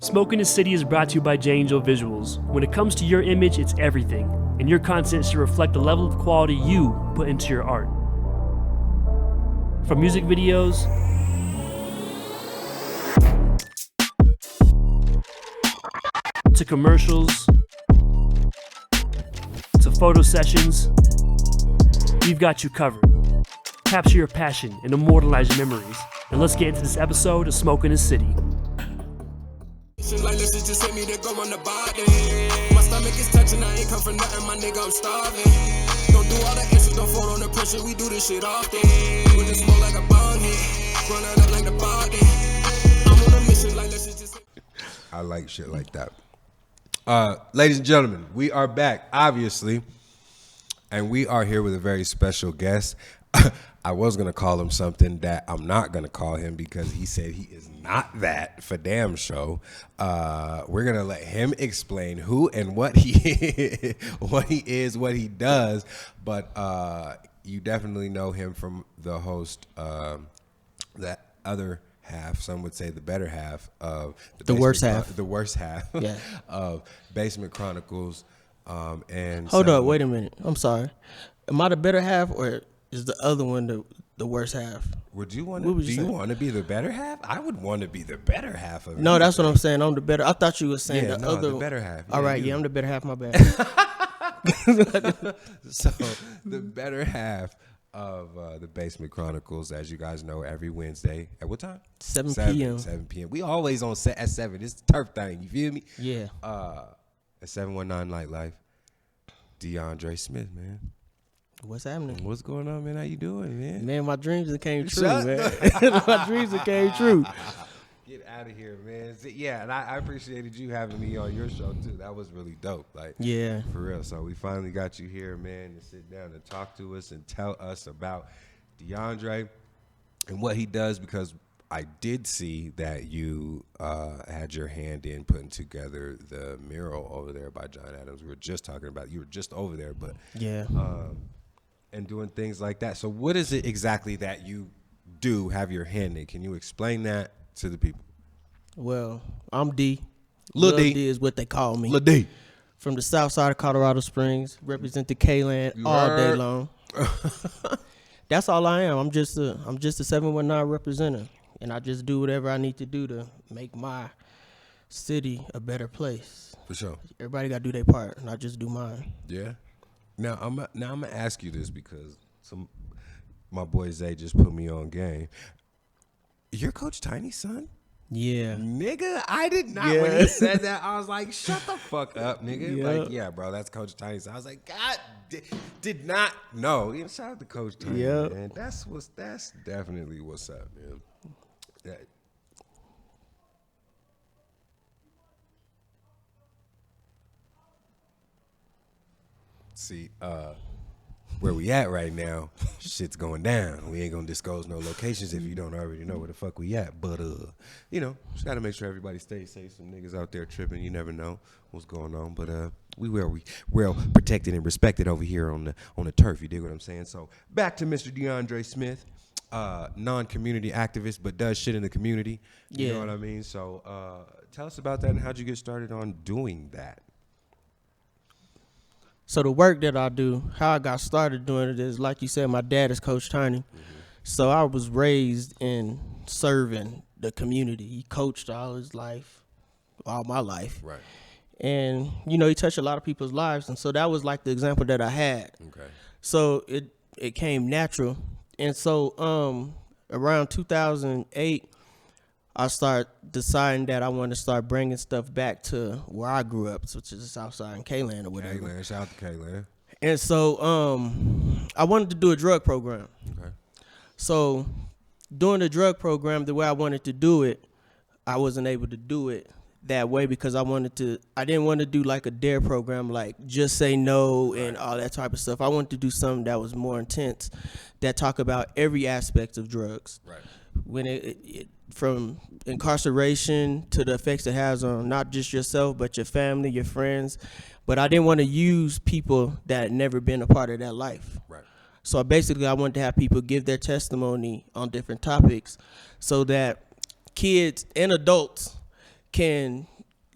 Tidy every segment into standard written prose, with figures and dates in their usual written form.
Smoke in the City is brought to you by J Angel Visuals. When it comes to your image, it's everything, and your content should reflect the level of quality you put into your art. From music videos to commercials to photo sessions, we've got you covered. Capture your passion and immortalize your memories. And let's get into this episode of Smoke in the City. Like listen, just hit me to go on the body. My stomach is touching, I ain't come for nothing, my nigga, I'm starving. Don't do all the answers, don't fall on the pressure, we do this shit often. With the smoke like a bong hit, run it up like the body. I'm on a mission, like listen, just I like shit like that. Ladies and gentlemen, we are back, obviously, and we are here with a very special guest. I was going to call him something that I'm not going to call him because he said he is not that for damn show. We're going to let him explain who and what he what he is, what he does. But you definitely know him from the host, that other half, some would say the better half of the worst half. The worst half Yeah. of Basement Chronicles. And Hold up, wait a minute. I'm sorry. Am I the better half or is the other one the worst half? Would you want to? Do you want to be the better half? I would want to be the better half of it. No, that's what I'm saying. I'm the better. I thought you were saying the better half. All right, I'm the better half. My bad. So the better half of the Basement Chronicles, as you guys know, every Wednesday at what time? 7 p.m. 7 p.m. We always on set at 7. It's the turf thing. You feel me? Yeah. At 719 Nightlife, DeAndre Smith, man. What's happening? What's going on, man? How you doing, man? Man, my dreams that came true, man. My dreams that came true. Get out of here, man. Yeah, and I appreciated you having me on your show too. That was really dope. Like, yeah, for real. So we finally got you here, man, to sit down and talk to us and tell us about DeAndre and what he does, because I did see that you had your hand in putting together the mural over there by John Adams. We were just talking about, you were just over there, but yeah, and doing things like that. So what is it exactly that you do have your hand in? Can you explain that to the people? Well, I'm D. Lil D. D is what they call me. Lil D. From the south side of Colorado Springs, represent the K-Land all day long. That's all I am. I'm just a 719 representative, and I just do whatever I need to do to make my city a better place. For sure. Everybody got to do their part, and I just do mine. Yeah. Now I'm gonna ask you this because my boy Zay just put me on game. You're Coach Tiny's son? Yeah. Nigga, I did not. Yeah. When he said that, I was like, shut the fuck up, nigga. Yeah. Like, yeah, bro, that's Coach Tiny's son. I was like, God, did not know. You know, shout out to Coach Tiny, yeah. Man. That's definitely what's up, man. That, see, where we at right now, shit's going down. We ain't gonna disclose no locations if you don't already know where the fuck we at. But you know, just gotta make sure everybody stays safe. Some niggas out there tripping, you never know what's going on. But we well protected and respected over here on the turf. You dig what I'm saying? So back to Mr. DeAndre Smith, non-community activist, but does shit in the community. You know what I mean? So tell us about that and how'd you get started on doing that? So the work that I do, how I got started doing it is, like you said, my dad is Coach Tiny. Mm-hmm. So I was raised in serving the community. He coached all his life, all my life. Right. And, you know, he touched a lot of people's lives. And so that was like the example that I had. Okay. So it came natural. And so around 2008, I started deciding that I wanted to start bringing stuff back to where I grew up, which is the South Side in K-Land or whatever. K-Land, shout out to K-Land. And so I wanted to do a drug program. Okay. So doing the drug program the way I wanted to do it, I wasn't able to do it that way because I didn't want to do like a DARE program, like just say no and all that type of stuff. I wanted to do something that was more intense, that talk about every aspect of drugs. Right. When it from incarceration to the effects it has on not just yourself, but your family, your friends. But I didn't want to use people that had never been a part of that life. Right. So basically I wanted to have people give their testimony on different topics so that kids and adults can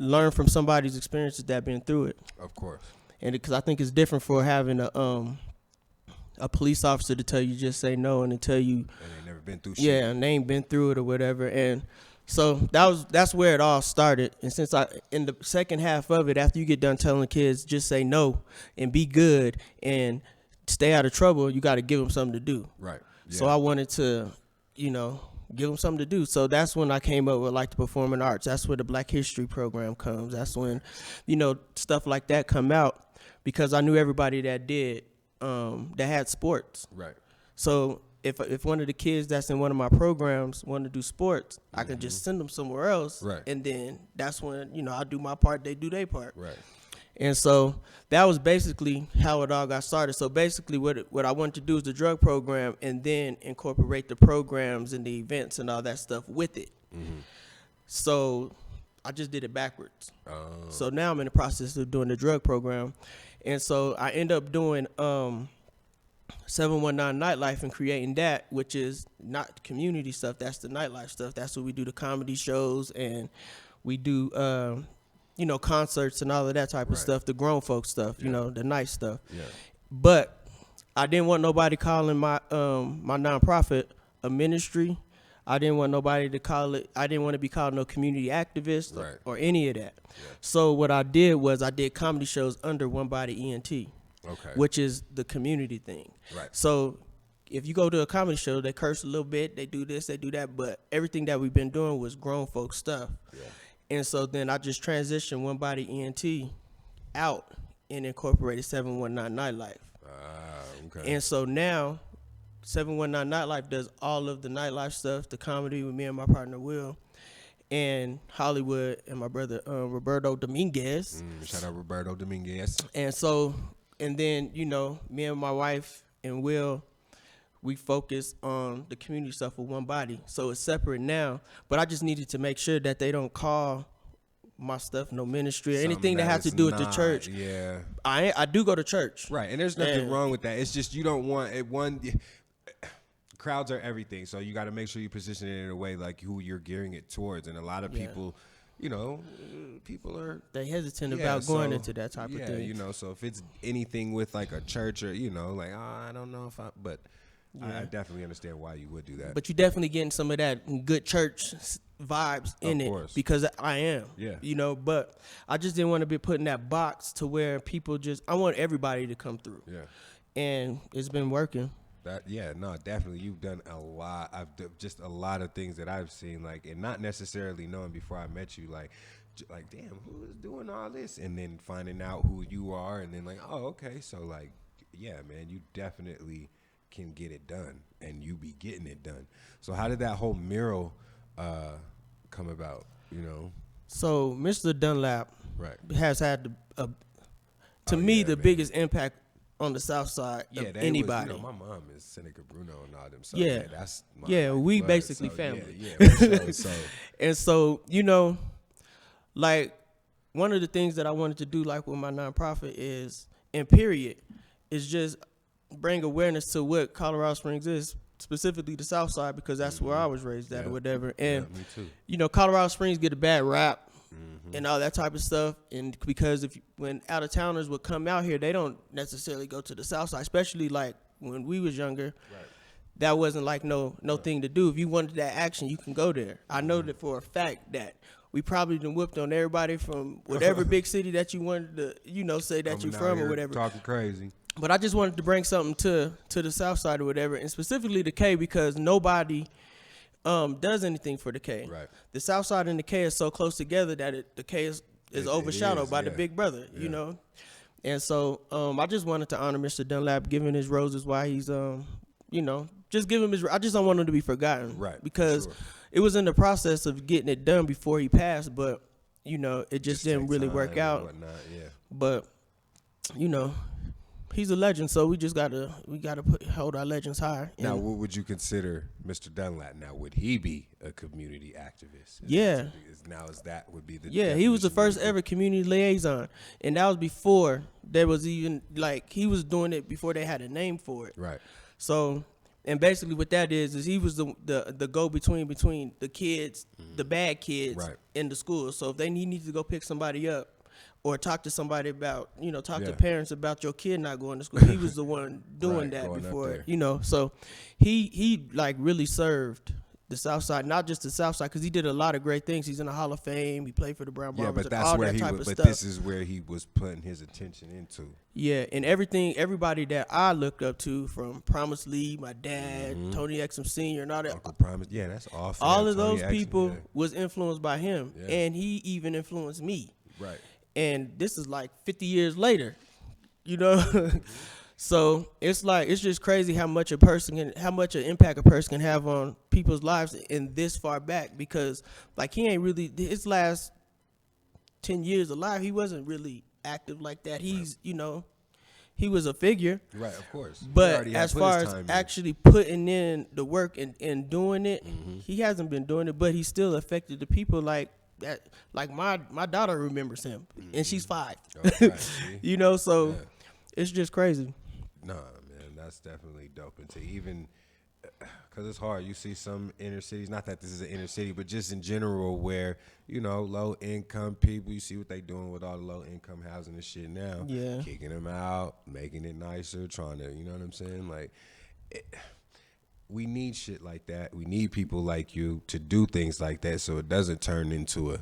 learn from somebody's experiences that been through it. Of course. And because I think it's different for having a police officer to tell you just say no and to tell you And they never been through shit. yeah, and they ain't been through it or whatever. And so that's where it all started. And since in the second half of it, after you get done telling kids just say no and be good and stay out of trouble, you got to give them something to do. Right. Yeah. So I wanted to, give them something to do. So that's when I came up with like the performing arts. That's where the Black History program comes. That's when, stuff like that come out because I knew everybody that did, that had sports. Right. So if one of the kids that's in one of my programs want to do sports, I can just send them somewhere else. Right. And then that's when, I do my part, they do their part. Right. And so that was basically how it all got started. So basically what I wanted to do is the drug program and then incorporate the programs and the events and all that stuff with it. Mm-hmm. So I just did it backwards. Oh. So now I'm in the process of doing the drug program. And so I end up doing 719 Nightlife and creating that, which is not community stuff. That's the nightlife stuff. That's what we do, the comedy shows, and we do concerts and all of that type of stuff, the grown folk stuff, the nice stuff. Yeah. But I didn't want nobody calling my my nonprofit a ministry. I didn't want nobody to call it, I didn't want to be called no community activist or any of that. Yeah. So what I did was I did comedy shows under One Body ENT, which is the community thing. Right. So if you go to a comedy show, they curse a little bit, they do this, they do that, but everything that we've been doing was grown folk stuff. Yeah. And so then I just transitioned One Body ENT out and incorporated 719 Nightlife. Okay. And so now 719 Nightlife does all of the nightlife stuff, the comedy with me and my partner Will, and Hollywood and my brother Roberto Dominguez. Shout out Roberto Dominguez. And so, and then, me and my wife and Will, we focus on the community stuff with One Body. So it's separate now, but I just needed to make sure that they don't call my stuff no ministry or anything that has to do with the church. Yeah. I do go to church. Right, and there's nothing wrong with that. It's just you don't want it crowds are everything, so you got to make sure you position it in a way like who you're gearing it towards. And a lot of people, people are they hesitant about going into that type of thing. Yeah, so if it's anything with like a church or I don't know if but I definitely understand why you would do that. But you definitely getting some of that good church vibes in it because I am. Yeah. But I just didn't want to be put in that box to where people I want everybody to come through. Yeah. And it's been working. Definitely. You've done a lot. Just a lot of things that I've seen, and not necessarily knowing before I met you, damn, who is doing all this? And then finding out who you are, and then okay, so man, you definitely can get it done, and you be getting it done. So how did that whole mural come about? So Mr. Dunlap has had the biggest impact on the South Side of anybody. My mom is Seneca Bruno and all them. So that's my we basically family. So. And so one of the things that I wanted to do with my nonprofit is just bring awareness to what Colorado Springs is, specifically the South Side, because that's where I was raised at or whatever. And me too. Colorado Springs get a bad rap. And all that type of stuff, and because when out of towners would come out here, they don't necessarily go to the South Side, especially when we was younger. Right. That wasn't no thing to do. If you wanted that action, you can go there. I know that for a fact that we probably done whipped on everybody from whatever big city that you wanted to, say that you're from or whatever. Talking crazy. But I just wanted to bring something to the South Side or whatever, and specifically the K, because nobody does anything for the K. Right. The South Side and the K is so close together that the K is overshadowed by the big brother, And so I just wanted to honor Mr. Dunlap, giving his roses while he's, just give him his. I just don't want him to be forgotten, right? Because it was in the process of getting it done before he passed, but it just didn't really work out. Whatnot, yeah. But he's a legend, so we gotta hold our legends high. Now, what would you consider Mr. Dunlap? Now, would he be a community activist? He was the first ever community liaison, and that was before there was even he was doing it before they had a name for it. Right. So And basically what that is he was the go between the kids, the bad kids Right. in the school. So if they need to go pick somebody up or talk to somebody about, talk Yeah. to parents about your kid not going to school, he was the one doing Right, that going up before, there. So he like really served the South Side, not just the South Side, because he did a lot of great things. He's in the Hall of Fame. He played for the Brown Bombers. Yeah, but and that's all where that he type was. of But stuff. this is where he was putting his attention into. Yeah, and everybody that I looked up to, from Promise Lee, my dad, Tony Exum Sr., and all that, Uncle Promise. Yeah, that's awful. all of Tony those Exum, people yeah. was influenced by him, Yeah. and he even influenced me. Right. And this is like 50 years later, So it's just crazy how much an impact a person can have on people's lives in this far back, because like he ain't really, his last 10 years alive, he wasn't really active like that. He's, he was a figure. Right, of course. He But already had as put far his as time in. actually putting in the work and doing it, he hasn't been doing it, but he still affected the people like that. Like my daughter remembers him, and she's 5. Oh, right, see? So Yeah. it's just crazy. Nah, man, that's definitely dope. And to even, because it's hard. You see some inner cities, not that this is an inner city, but just in general where, low income people, you see what they doing with all the low income housing and shit now. Yeah. Kicking them out, making it nicer, trying to, you know what I'm saying? Like, we need shit like that. We need people like you to do things like that so it doesn't turn into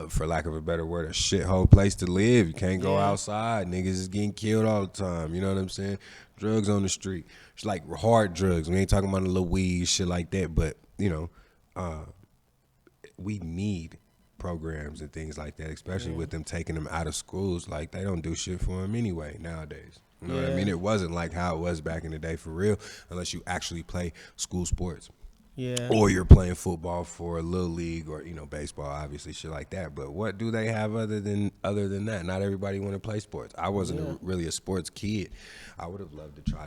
for lack of a better word, a shithole place to live. You can't go outside. Niggas is getting killed all the time. You know what I'm saying? Drugs on the street. It's like hard drugs. We ain't talking about a little weed, shit like that. But, we need programs and things like that, especially with them taking them out of schools. Like, they don't do shit for them anyway nowadays. You know what I mean? It wasn't like how it was back in the day for real, unless you actually play school sports. Yeah. Or you're playing football for a little league, or baseball, obviously, shit like that. But what do they have other than that? Not everybody want to play sports. I wasn't really a sports kid. I would have loved to try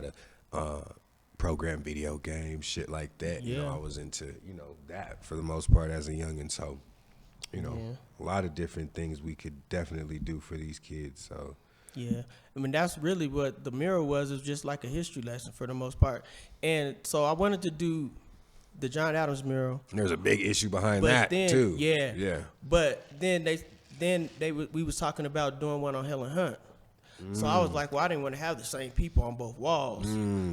to program video games, shit like that. Yeah. I was into that for the most part as a youngin'. So a lot of different things we could definitely do for these kids. So. Yeah, I mean, that's really what the mural was. It was just like a history lesson for the most part. And so I wanted to do the John Adams mural. There's a big issue behind But that then, too. Yeah. But then we was talking about doing one on Helen Hunt. So I was like, well, I didn't want to have the same people on both walls.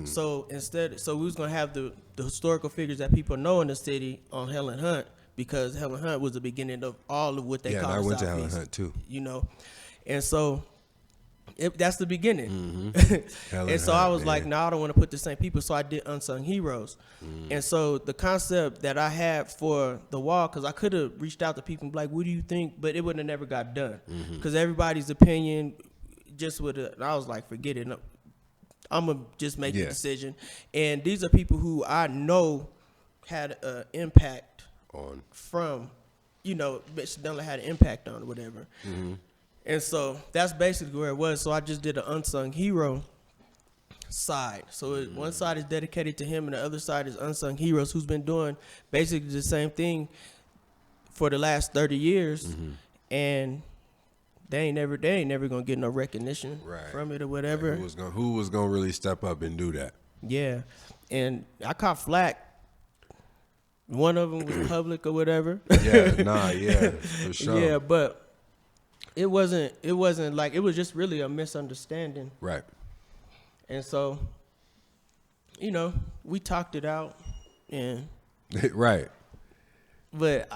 So we was gonna have the historical figures that people know in the city on Helen Hunt, because Helen Hunt was the beginning of all of what they call I the went to Southeast, Helen Hunt too. And so that's the beginning. And so Hunt, I was man. like, no, I don't want to put the same people. So I did Unsung Heroes. And so the concept that I had for the wall, because I could have reached out to people and be like, what do you think? But it would have never got done, because everybody's opinion just would have. I was like, forget it. I'm going to just make the decision. And these are people who I know had an impact On. from, Della had an impact on or whatever. And so that's basically where it was. So I just did an unsung hero side. So one side is dedicated to him, and the other side is Unsung Heroes, who's been doing basically the same thing for the last 30 years. And they ain't never gonna get no recognition from it or whatever. Who was gonna really step up and do that? Yeah. And I caught flack. One of them was public or whatever. For sure. Yeah, but it wasn't like, it was just really a misunderstanding. Right. And so, we talked it out, and Right. but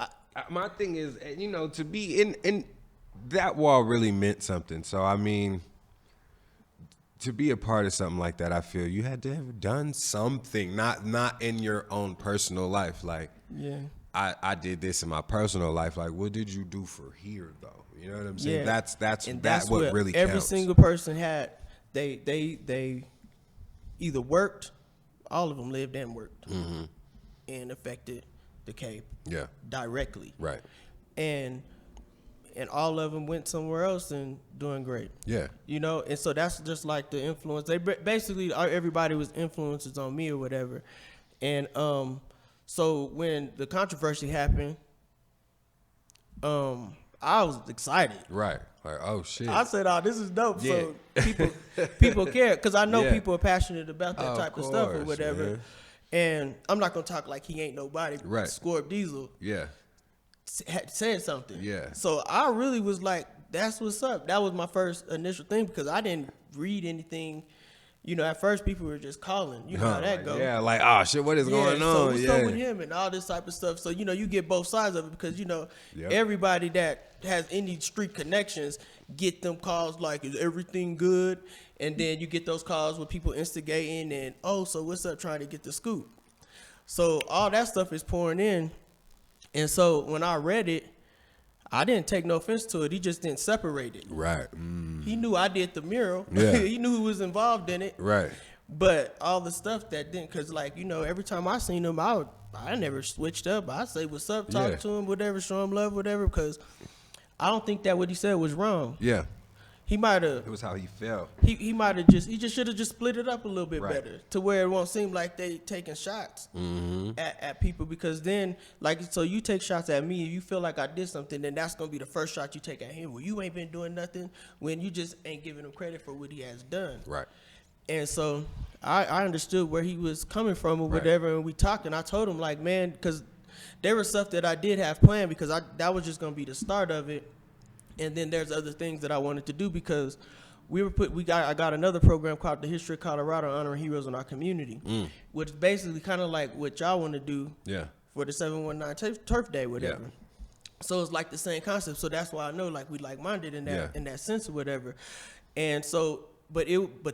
My thing is, to be in that wall really meant something. So I mean, to be a part of something like that, I feel you had to have done something, not in your own personal life. Like, I did this in my personal life. Like, what did you do for here though? You know what I'm saying? Yeah. That's what really every counts. single person had. They either worked, all of them lived and worked, and affected the Cape directly. Right. And all of them went somewhere else and doing great. Yeah. And so that's just like the influence. They basically, everybody was influences on me or whatever. And so when the controversy happened, I was excited. Right. Like, oh shit. I said, "Oh, this is dope." Yeah. So people care because I know Yeah. people are passionate about that type of stuff or course, whatever. man. And I'm not gonna talk like he ain't nobody. Right. Scorp Diesel Yeah. had said something. Yeah. So I really was like, "That's what's up." That was my first initial thing because I didn't read anything. You know, at first people were just calling. You know how that goes. Yeah, like, oh shit, what is going So on? what's Yeah. up with him and all this type of stuff. So, you know, you get both sides of it because, you know, Yep. everybody that has any street connections get them calls like, is everything good? And then you get those calls with people instigating and, oh, so what's up, trying to get the scoop. So all that stuff is pouring in. And so when I read it, I didn't take no offense to it. He just didn't separate it. Right. He knew I did the mural. Yeah. He knew who was involved in it. Right. But all the stuff that didn't, because, like, you know, every time I seen him, I never switched up. I say what's up, talk to him, whatever, show him love, whatever, because I don't think that what he said was wrong. Yeah. He might have. It was how he felt. He might have he just should have just split it up a little bit Right. better to where it won't seem like they taking shots at people, because then, like, so you take shots at me, if you feel like I did something, then that's gonna be the first shot you take at him. Well, you ain't been doing nothing when you just ain't giving him credit for what he has done. Right. And so I understood where he was coming from or whatever, and we talked, and I told him, like, man, because there was stuff that I did have planned because that was just gonna be the start of it. And then there's other things that I wanted to do because I got another program called the History of Colorado, Honoring Heroes in Our Community, which is basically kind of like what y'all want to do for the 719 Turf Day, whatever. Yeah. So it's like the same concept. So that's why I know, like, we like-minded in that sense or whatever. And so, but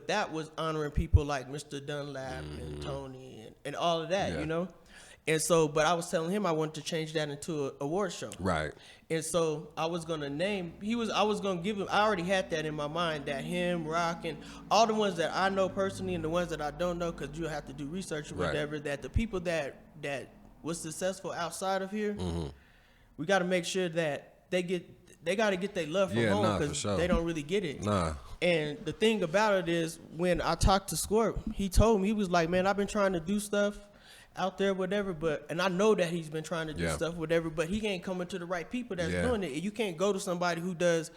that was honoring people like Mr. Dunlap and Tony and all of that, you know. And so, but I was telling him I wanted to change that into an award show. Right. And so I was gonna I was gonna give him. I already had that in my mind, that him, Rock, and all the ones that I know personally and the ones that I don't know, because you'll have to do research or whatever. That the people that was successful outside of here, we got to make sure that they got to get their love from home, because they don't really get it. And the thing about it is, when I talked to Scorp, he told me, he was like, man, I've been trying to do stuff out there, whatever, and I know that he's been trying to do stuff, whatever, but he ain't coming to the right people that's doing it. You can't go to somebody who does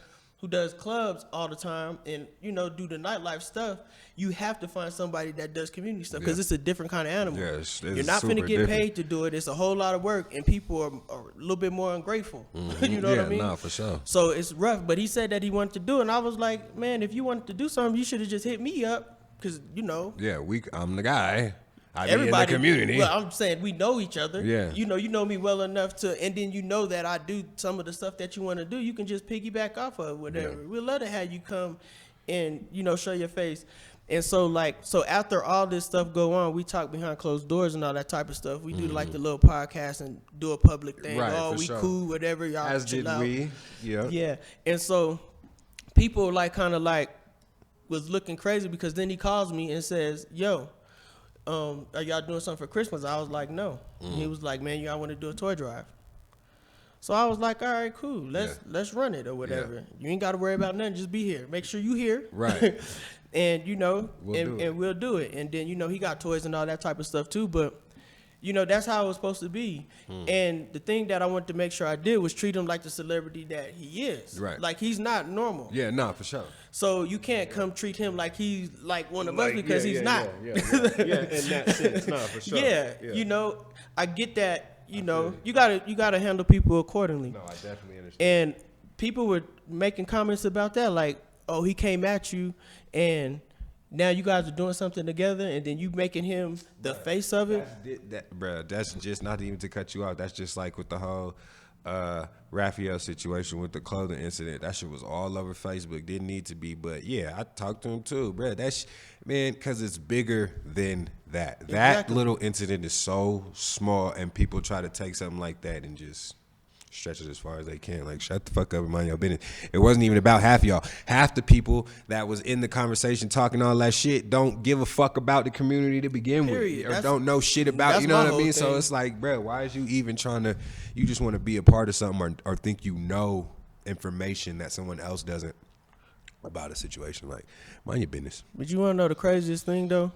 clubs all the time and, you know, do the nightlife stuff. You have to find somebody that does community stuff, because it's a different kind of animal. It's You're not finna get paid to do it. It's a whole lot of work, and people are a little bit more ungrateful. You know what I mean? Yeah, for sure. So it's rough, but he said that he wanted to do it, and I was like, man, if you wanted to do something, you should have just hit me up, because, you know. Yeah, I'm the guy. Everybody in the community. Well, I'm saying we know each other. Yeah. You know me well enough to, and then you know that I do some of the stuff that you want to do. You can just piggyback off of whatever. Yeah. We'd love to have you come and, you know, show your face. And so, after all this stuff go on, we talk behind closed doors and all that type of stuff. We do like the little podcast and do a public thing. Right, oh, for we sure. cool, whatever. Y'all As chill did out. we. Yeah. Yeah. And so people was looking crazy, because then he calls me and says, yo, are y'all doing something for Christmas? I was like, no. He was like, man, y'all want to do a toy drive? So I was like, all right, cool. Let's run it or whatever. You ain't got to worry about nothing. Just be here. Make sure you here. Right. And, you know, We'll do it. And then, you know, he got toys and all that type of stuff too. But, you know, that's how it was supposed to be. And the thing that I wanted to make sure I did was treat him like the celebrity that he is. Right. Like, he's not normal. Yeah, for sure. So you can't come treat him like he's like one of us, because he's not. Yeah, in that sense, for sure. Yeah, you know, I get that. You know, you gotta handle people accordingly. No, I definitely understand. And people were making comments about that, like, oh, he came at you, and now you guys are doing something together, and then you making him the face of it. That's just not even to cut you off. That's just like with the whole Raphael situation with the clothing incident. That shit was all over Facebook. Didn't need to be, but yeah, I talked to him too, bro. Man, because it's bigger than that. Exactly. That little incident is so small, and people try to take something like that and just stretch it as far as they can. Like, shut the fuck up and mind your business. It wasn't even about half of y'all. Half the people that was in the conversation talking all that shit don't give a fuck about the community to begin with, or don't know shit about, you know what I mean? So it's like, bro, why is you even trying to, you just want to be a part of something, or think you know information that someone else doesn't about a situation? Like, mind your business. But you want to know the craziest thing, though?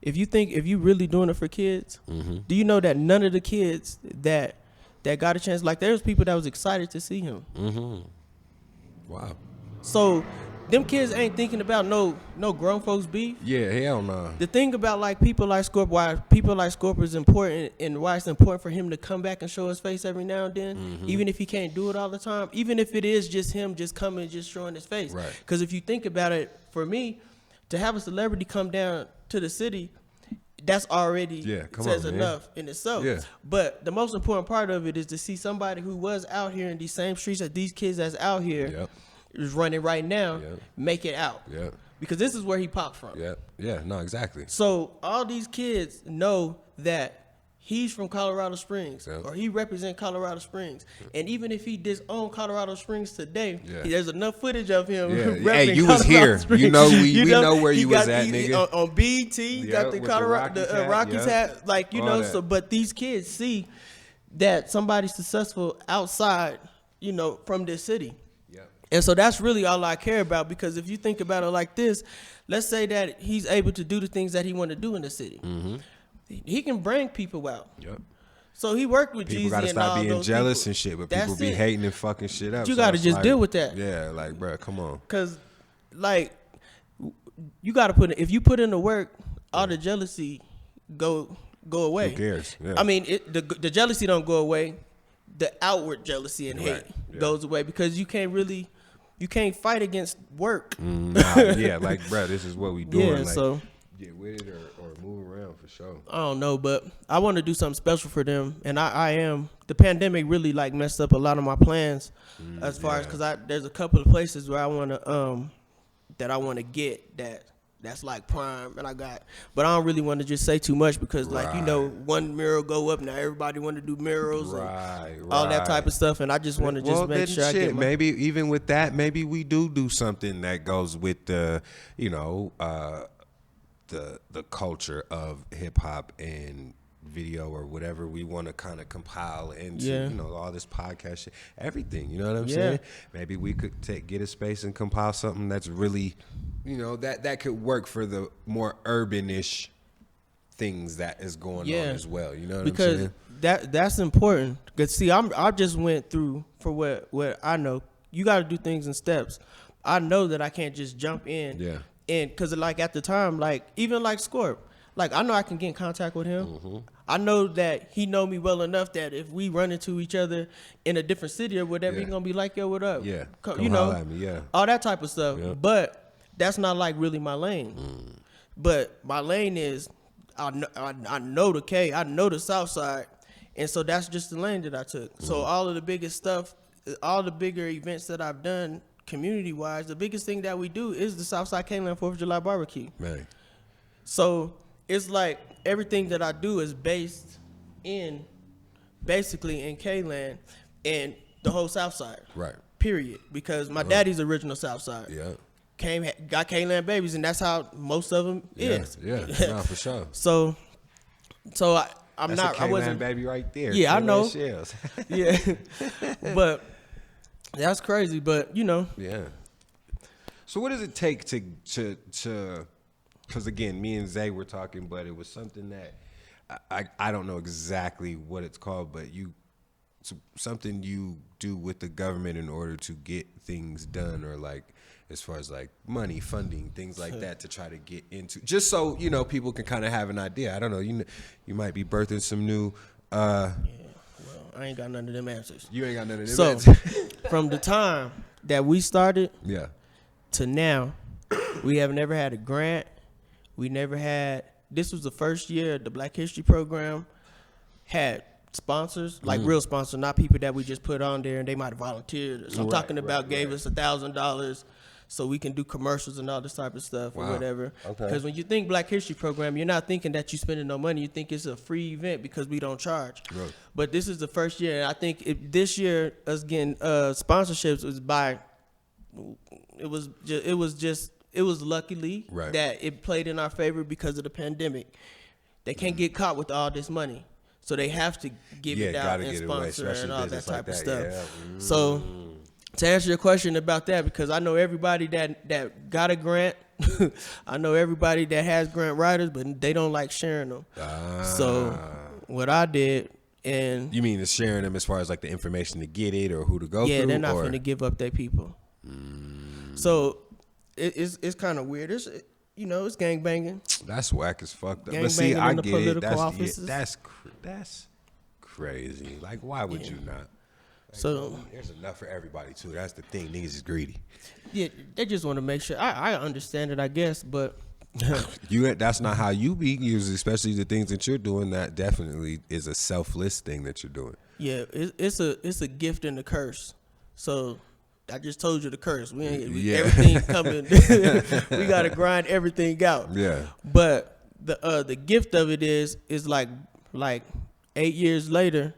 If you really doing it for kids, do you know that none of the kids that got a chance, like, there's people that was excited to see him. Wow. So them kids ain't thinking about no grown folks beef. Yeah, hell no. The thing about like people like Scorp, why people like Scorp is important, and why it's important for him to come back and show his face every now and then, even if he can't do it all the time, even if it is just him just coming and just showing his face. Right. Because if you think about it, for me, to have a celebrity come down to the city, that's already says enough in itself. Yeah. But the most important part of it is to see somebody who was out here in these same streets that these kids that's out here is running right now, make it out. Yeah. Because this is where he popped from. Yeah. Yeah. No, exactly. So all these kids know that he's from Colorado Springs, or he represents Colorado Springs. And even if he disown Colorado Springs today, there's enough footage of him. Hey, you was here. Springs. You know, we know where you was at, nigga. On BET, you got the Colorado Rockies hat, like, you know. So, but these kids see that somebody's successful outside, you know, from this city. And so that's really all I care about, because if you think about it like this, let's say that he's able to do the things that he want to do in the city. He can bring people out. So he worked with Jeezy and all those people. People gotta stop being jealous and shit, but people be hating and fucking shit up. You gotta just deal with that. Yeah, like, bro, come on. Cause like you gotta if you put in the work, all the jealousy go away. Who cares? Yeah. I mean, the jealousy don't go away. The outward jealousy and hate goes away, because you can't fight against work. Like, bro, this is what we doing. Yeah, like, so get with it or move around for sure. I don't know, but I want to do something special for them, and I am. The pandemic really like messed up a lot of my plans, as far as, because there's a couple of places where I want to get that's like prime, and but I don't really want to just say too much, because like, you know, one mural go up, now everybody want to do murals and all that type of stuff, and I just want to just make sure I get maybe even with that, maybe we do something that goes with the, you know, the culture of hip hop and video, or whatever we want to kind of compile into, you know, all this podcast shit, everything, you know what I'm saying? Maybe we could get a space and compile something that's really, you know, that could work for the more urbanish things that is going on as well, you know what I'm saying? Because that's important. Because see, I just went through, for what I know, you got to do things in steps. I know that I can't just jump in. And because like at the time, like even like Scorp, like I know I can get in contact with him. I know that he know me well enough that if we run into each other in a different city or whatever, he gonna be like, yo, what up? Come you know, at me, all that type of stuff. But that's not like really my lane. But my lane is, I know the K, I know the South Side, and so that's just the lane that I took. So all of the biggest stuff, all the bigger events that I've done community wise, the biggest thing that we do is the Southside K-Land 4th of July barbecue. Right. So it's like everything that I do is based basically in K-Land and the whole Southside. Right. Period. Because my daddy's original Southside. Yeah. Got K-Land babies, and that's how most of them is. Yeah. No, for sure. So I'm that's not. A K-Land I wasn't baby right there. Yeah, I know. Yeah. But that's crazy. But you know. Yeah. So what does it take to because again, me and Zay were talking, but it was something that I don't know exactly what it's called, but something you do with the government in order to get things done, or like as far as like money, funding, things like that, to try to get into, just so you know people can kind of have an idea. I don't know, you might be birthing some new. Well, I ain't got none of them answers. You ain't got none of them answers. So from the time that we started, to now, we have never had a grant. We never had. This was the first year the Black History Program had sponsors, like real sponsors, not people that we just put on there and they might have volunteered. So I'm talking about gave us $1,000 so we can do commercials and all this type of stuff or whatever. Because when you think Black History Program, you're not thinking that you're spending no money. You think it's a free event because we don't charge. Right. But this is the first year. And I think this year us getting sponsorships was by. It was luckily that it played in our favor because of the pandemic. They can't get caught with all this money, so they have to give it out and sponsor and all that type of stuff. Yeah. So to answer your question about that, because I know everybody that got a grant, I know everybody that has grant writers, but they don't like sharing them. So what I did, and you mean it's sharing them as far as like the information to get it or who to go through? Yeah, they're not going to give up their people. So it's kind of weird. It's it's gangbanging. That's whack as fuck. But Gang see, banging I in the get it. political offices. That's crazy. Like, why would you not? Like, So there's enough for everybody too. That's the thing. Niggas is greedy. yeah, they just want to make sure. I understand it, I guess, but That's not how you be used, especially the things that you're doing. That definitely is a selfless thing that you're doing. yeah, it's a gift and a curse. So I just told you the curse. Everything coming. We gotta grind everything out. Yeah. But the gift of it is like 8 years later,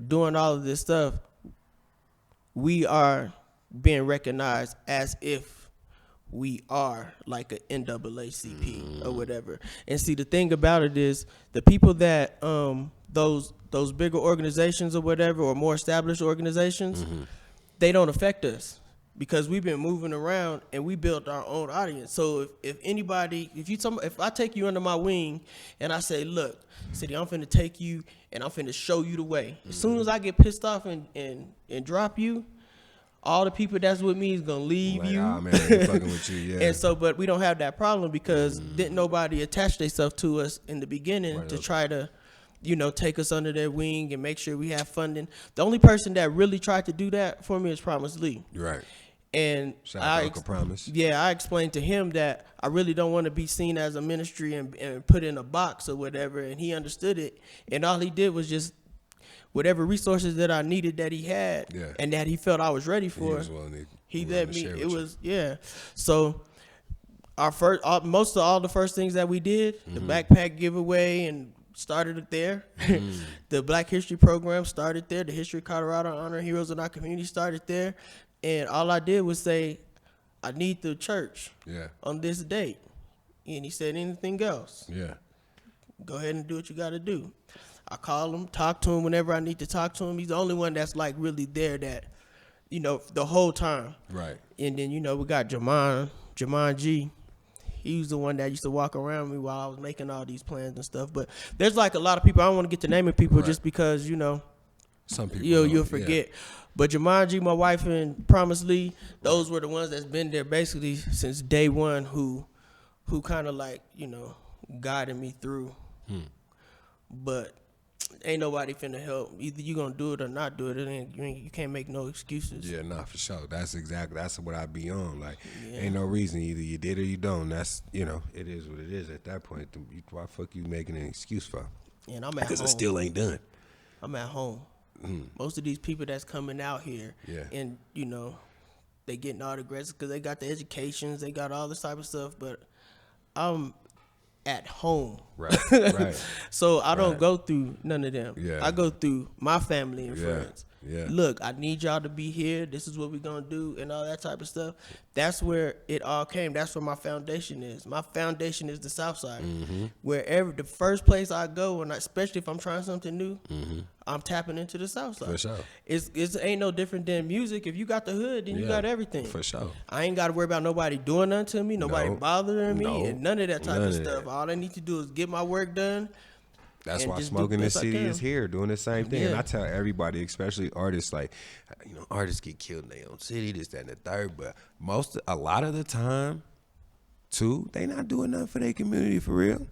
doing all of this stuff, we are being recognized as if we are like an NAACP or whatever. And see, the thing about it is the people that those bigger organizations or whatever, or more established organizations, they don't affect us because we've been moving around and we built our own audience. So if I take you under my wing and I say, look, City, I'm finna take you and I'm finna show you the way. As soon as I get pissed off and drop you, all the people that's with me is gonna leave Like, you. oh man, they fucking with you, yeah. And so, but we don't have that problem because didn't nobody attach themselves to us in the beginning to try to, take us under their wing and make sure we have funding. The only person that really tried to do that for me is Promise Lee. Right. And Shout out to Uncle Promise. Yeah, I explained to him that I really don't want to be seen as a ministry and put in a box or whatever, and he understood it. And all he did was just whatever resources that I needed that he had, and that he felt I was ready for. He let me. It was So most of all the first things that we did, the backpack giveaway, and started it there. The Black History program started there. The History of Colorado Honor Heroes in our community started there. And all I did was say, I need the church on this date. And he said, anything else? Yeah. Go ahead and do what you got to do. I call him, talk to him whenever I need to talk to him. He's the only one that's like really there that, the whole time. Right. And then, we got Jamon G. He was the one that used to walk around me while I was making all these plans and stuff. But there's like a lot of people. I don't want to get to naming people just because, some people you'll forget. Yeah. But Jumanji, my wife, and Promise Lee, those were the ones that's been there basically since day one who kind of like, guided me through. But ain't nobody finna help. Either you gonna do it or not do it. You can't make no excuses. Yeah, nah, for sure. That's what I be on. Like, ain't no reason. Either you did or you don't. That's, it is what it is at that point. Why fuck you making an excuse for? And I'm at home. Because it still ain't done. I'm at home. Most of these people that's coming out here, and they getting autographs because they got the educations, they got all this type of stuff, but I'm at home. Right. So I don't go through none of them. Yeah. I go through my family and friends. Yeah. Look, I need y'all to be here. This is what we're going to do and all that type of stuff. That's where it all came. That's where my foundation is. My foundation is the South Side. Wherever the first place I go, and especially if I'm trying something new, I'm tapping into the South Side. For sure. It ain't no different than music. If you got the hood, then you got everything. For sure. I ain't got to worry about nobody doing nothing to me, nobody bothering me, and none of that type of stuff. All I need to do is get my work done. That's why Smoking the City is here doing the same thing. And I tell everybody, especially artists, like, artists get killed in their own city, this, that, and the third. But a lot of the time, too, they not doing nothing for their community for real.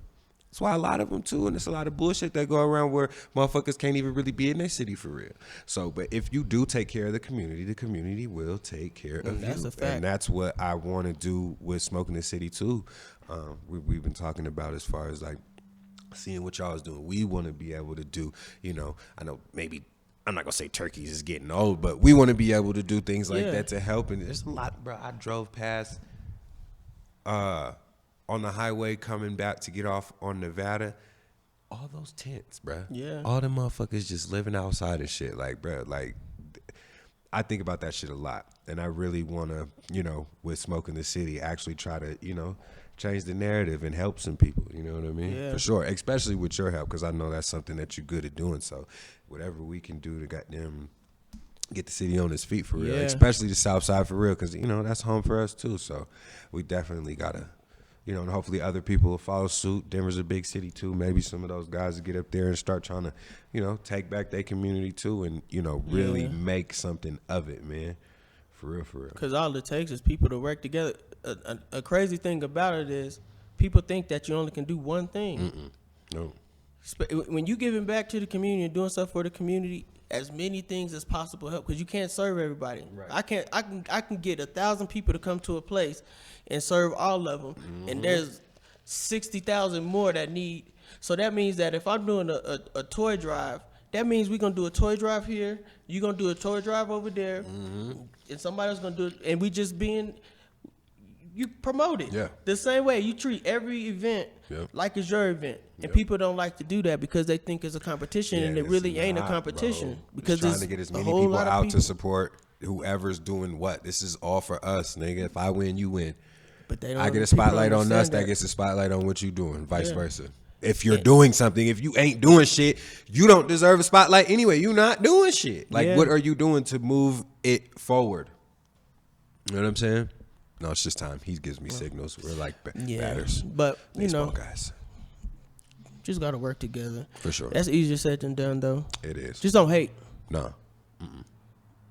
That's why a lot of them, too, and there's a lot of bullshit that go around where motherfuckers can't even really be in their city for real. So, but if you do take care of the community will take care of you. That's a fact. And that's what I want to do with Smoking the City, too. We've been talking about as far as, like, seeing what y'all is doing. We want to be able to do, I know maybe, I'm not going to say turkeys is getting old, but we want to be able to do things like that to help. And there's a lot, bro. I drove past on the highway coming back to get off on Nevada. All those tents, bro. Yeah. All them motherfuckers just living outside and shit. Like, bro, like, I think about that shit a lot. And I really want to, with Smoking the City, actually try to, change the narrative and help some people, you know what I mean? Yeah. For sure, especially with your help, because I know that's something that you're good at doing. So whatever we can do to goddamn get the city on its feet for real, especially the South Side for real, because, that's home for us too. So we definitely got to, and hopefully other people will follow suit. Denver's a big city too. Maybe some of those guys will get up there and start trying to, take back their community too and, really make something of it, man. For real, for real. Because all it takes is people to work together. A crazy thing about it is people think that you only can do one thing. No. When you giving back to the community and doing stuff for the community, as many things as possible help, because you can't serve everybody. Right. I can get 1,000 people to come to a place and serve all of them, and there's 60,000 more that need. So that means that if I'm doing a toy drive, that means we're gonna do a toy drive here. You're gonna do a toy drive over there, and somebody else gonna do it, and we just you promote it. Yeah. The same way you treat every event Yep. like it's your event. And Yep. people don't like to do that because they think it's a competition, and it it's really ain't a not, competition. bro. Because trying it's to get as a many whole people lot of out people. to support whoever's doing what. This is all for us, nigga. If I win, you win. But they don't, I get a people don't spotlight on us, understand that gets a spotlight on what you doing, vice Yeah. versa. If you're doing something, if you ain't doing shit, you don't deserve a spotlight anyway. You not doing shit. Like, Yeah. what are you doing to move it forward? You know what I'm saying? No, it's just time. He gives me signals. We're like batters. But you Baseball know, guys. just gotta work together. For sure. That's easier said than done, though. It is. Just don't hate. No.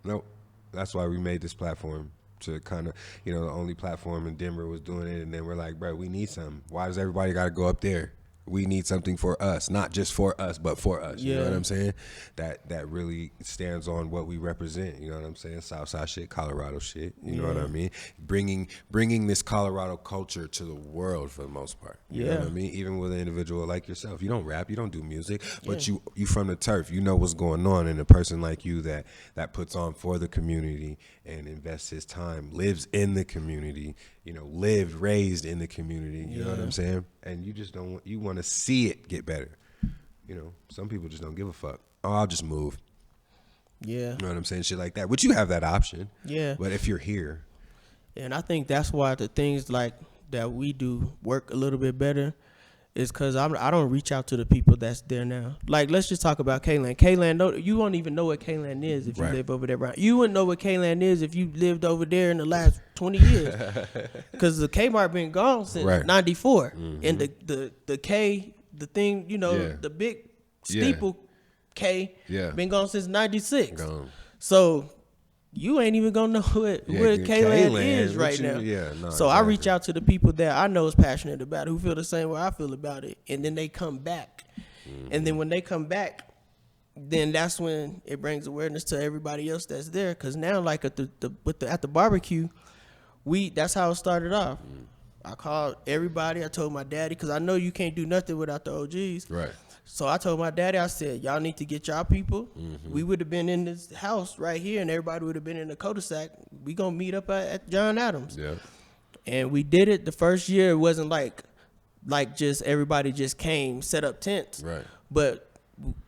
Nope. That's why we made this platform to kind of, the only platform in Denver was doing it. And then we're like, bro, we need something. Why does everybody got to go up there? We need something for us, not just for us, but for us. You know what I'm saying? That really stands on what we represent. You know what I'm saying? Southside shit, Colorado shit. You know what I mean? Bringing this Colorado culture to the world for the most part. You know what I mean? Even with an individual like yourself, you don't rap, you don't do music, but you from the turf. You know what's going on, and a person like you that puts on for the community and invests his time, lives in the community. Lived, raised in the community. You know what I'm saying? And you just you want to see it get better. Some people just don't give a fuck. Oh, I'll just move. Yeah. You know what I'm saying? Shit like that. But you have that option. Yeah. But if you're here. And I think that's why the things like that we do work a little bit better. Is because I don't reach out to the people that's there now. Like, let's just talk about K-Land. K-Land, you won't even know what K-Land is if you live over there. Right? You wouldn't know what K-Land is if you lived over there in the last 20 years. Because the Kmart been gone since 94. And the K, the thing, the big steeple K, been gone since 96. Gone. So you ain't even gonna know where K-Land is right now. So I reach out to the people that I know is passionate about it, who feel the same way I feel about it, and then they come back. And then when they come back, then that's when it brings awareness to everybody else that's there. Because now, like at the barbecue, that's how it started off. I called everybody. I told my daddy, because I know you can't do nothing without the OGs. Right. So I told my daddy, I said, y'all need to get y'all people. We would have been in this house right here, and everybody would have been in the cul-de-sac. We going to meet up at John Adams. Yeah. And we did it. The first year, it wasn't like just everybody just came, set up tents. Right. But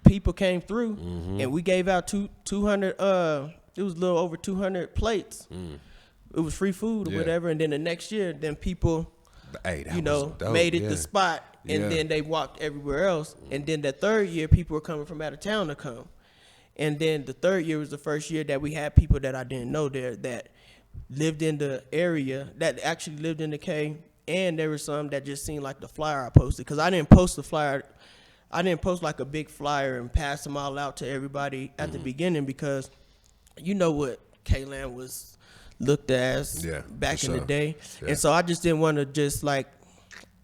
people came through, and we gave out 200, it was a little over 200 plates. It was free food or whatever. And then the next year, then people, made it the spot. And then they walked everywhere else. And then the third year, people were coming from out of town to come. And then the third year was the first year that we had people that I didn't know there that lived in the area, that actually lived in the K. And there were some that just seemed like the flyer I posted. Because I didn't post the flyer. I didn't post like a big flyer and pass them all out to everybody at the beginning, because you know what K-Land was looked as back in the day. And so I just didn't want to just like,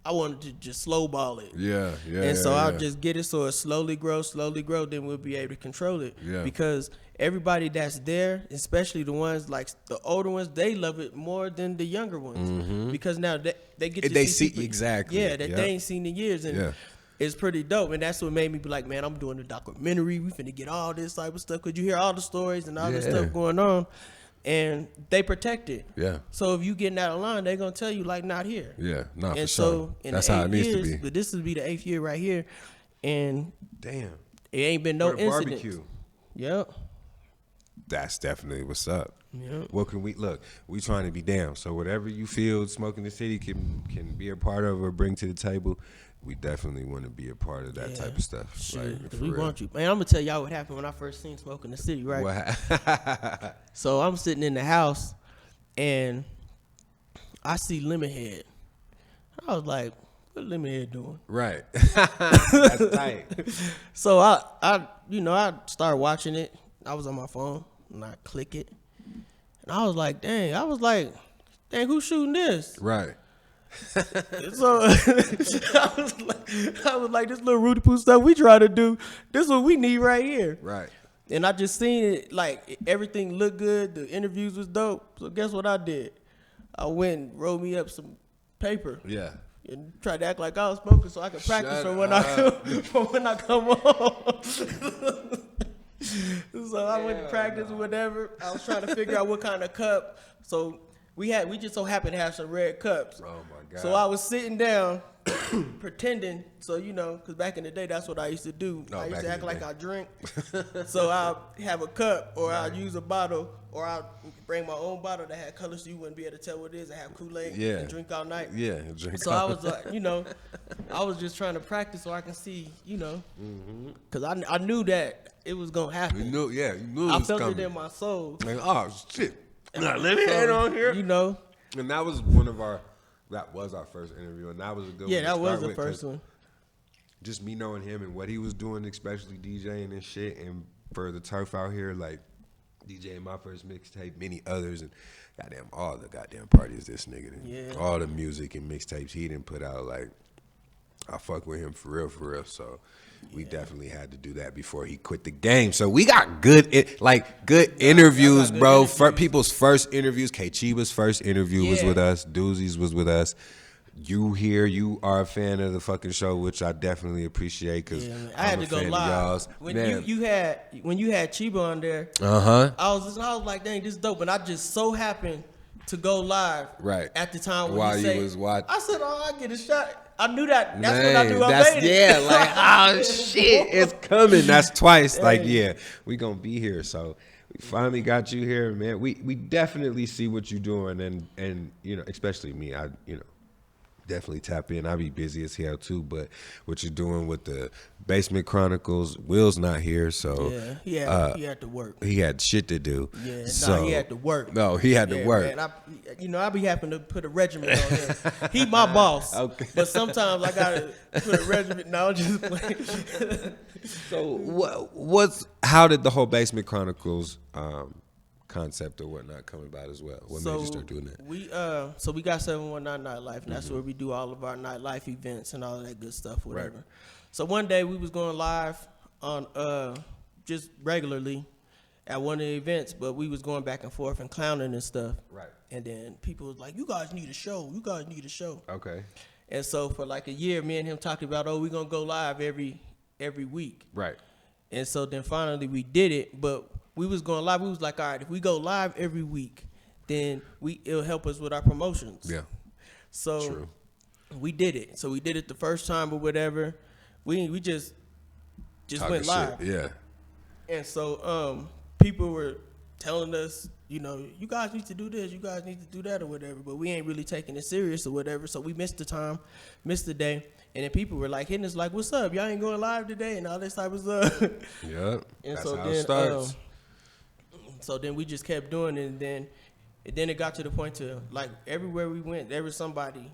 I wanted to just slow ball it. And so I'll just get it so it slowly grows, then we'll be able to control it. Because everybody that's there, especially the ones like the older ones, they love it more than the younger ones. Because now they get to see people, exactly. they ain't seen in years. And it's pretty dope. And that's what made me be like, man, I'm doing a documentary. We finna get all this type of stuff. Because you hear all the stories and all this stuff going on. And they protect it. So if you getting out of line, they're gonna tell you like, not here. Not and for so sure. In That's the how it needs years, to be. But this would be the 8th year right here, and damn, it ain't been no incidents. Barbecue. Yep. That's definitely what's up. Yep. What can we look? We trying to be down. So whatever you feel Smoking the City can be a part of or bring to the table, we definitely want to be a part of that type of stuff. Sure. We want you. Man, I'm going to tell y'all what happened when I first seen Smoking the City, right? So I'm sitting in the house, and I see Lemonhead. I was like, what Lemonhead doing? Right. That's tight. So I started watching it. I was on my phone, and I click it. And I was like, dang, who's shooting this? Right. So I was like, this little Rudy Poo stuff we try to do, this is what we need right here. Right. And I just seen it, like, everything looked good. The interviews was dope. So guess what I did? I went and rolled me up some paper. Yeah. And tried to act like I was smoking so I could practice for when I come home. So I went to practice or whatever. I was trying to figure out what kind of cup. So we just so happened to have some red cups. Oh my God. So I was sitting down pretending. So, because back in the day, that's what I used to do. I used to act like I drink. So I'll have a cup, or I'll use a bottle, or I'll bring my own bottle that had colors so you wouldn't be able to tell what it is. I have Kool-Aid and drink all night. Yeah, drink. So I was like, I was just trying to practice so I can see, because I knew that it was going to happen. You knew it I was felt coming. it in my soul. Like, oh, shit. Let me head on here. And that was that was our first interview, and that was a good one. Yeah, that was start the with, first one. Just me knowing him and what he was doing, especially DJing and shit, and for the turf out here, like DJing my first mixtape, many others, and goddamn all the goddamn parties this nigga, and all the music and mixtapes he didn't put out, like I fuck with him for real. So we definitely had to do that before he quit the game. So we got good interviews, bro. People's first interviews. K Chiba's first interview was with us. Doozy's was with us. You are a fan of the fucking show, which I definitely appreciate because I had to go live. When you had Chiba on there, I was like, dang, this is dope. And I just so happened to go live at the time when you was watching. I said, I get a shot. I knew that. That's when I knew I made it. Yeah, like, oh shit, it's coming. That's twice. Like, we gonna be here. So we finally got you here, man. We definitely see what you're doing, and especially me. I definitely tap in. I be busy as hell too, but what you're doing with the Basement Chronicles, Will's not here, so he had to work. He had shit to do. Yeah, so, he had to work. No, he had to work. Man, I be having to put a regimen on him. He my boss, but sometimes I gotta put a regimen. No, I'm just playing. So how did the whole Basement Chronicles concept or whatnot come about as well? What made you start doing that? We got 719 Nightlife, and that's where we do all of our nightlife events and all of that good stuff, whatever. Right. So one day we was going live on just regularly at one of the events, but we was going back and forth and clowning and stuff. Right. And then people was like, "You guys need a show. You guys need a show." Okay. And so for like a year, me and him talked about, we're gonna go live every week. Right. And so then finally we did it, but we was going live. We was like, all right, if we go live every week, then it'll help us with our promotions. Yeah. So we did it. So we did it the first time or whatever. We just went live. Shit. Yeah. And so people were telling us, you guys need to do this, you guys need to do that or whatever, but we ain't really taking it serious or whatever. So we missed the time, missed the day. And then people were like hitting us like, what's up? Y'all ain't going live today and all this type of stuff. Yeah. And that's how it starts. So then we just kept doing it, and then it got to the point to, like, everywhere we went, there was somebody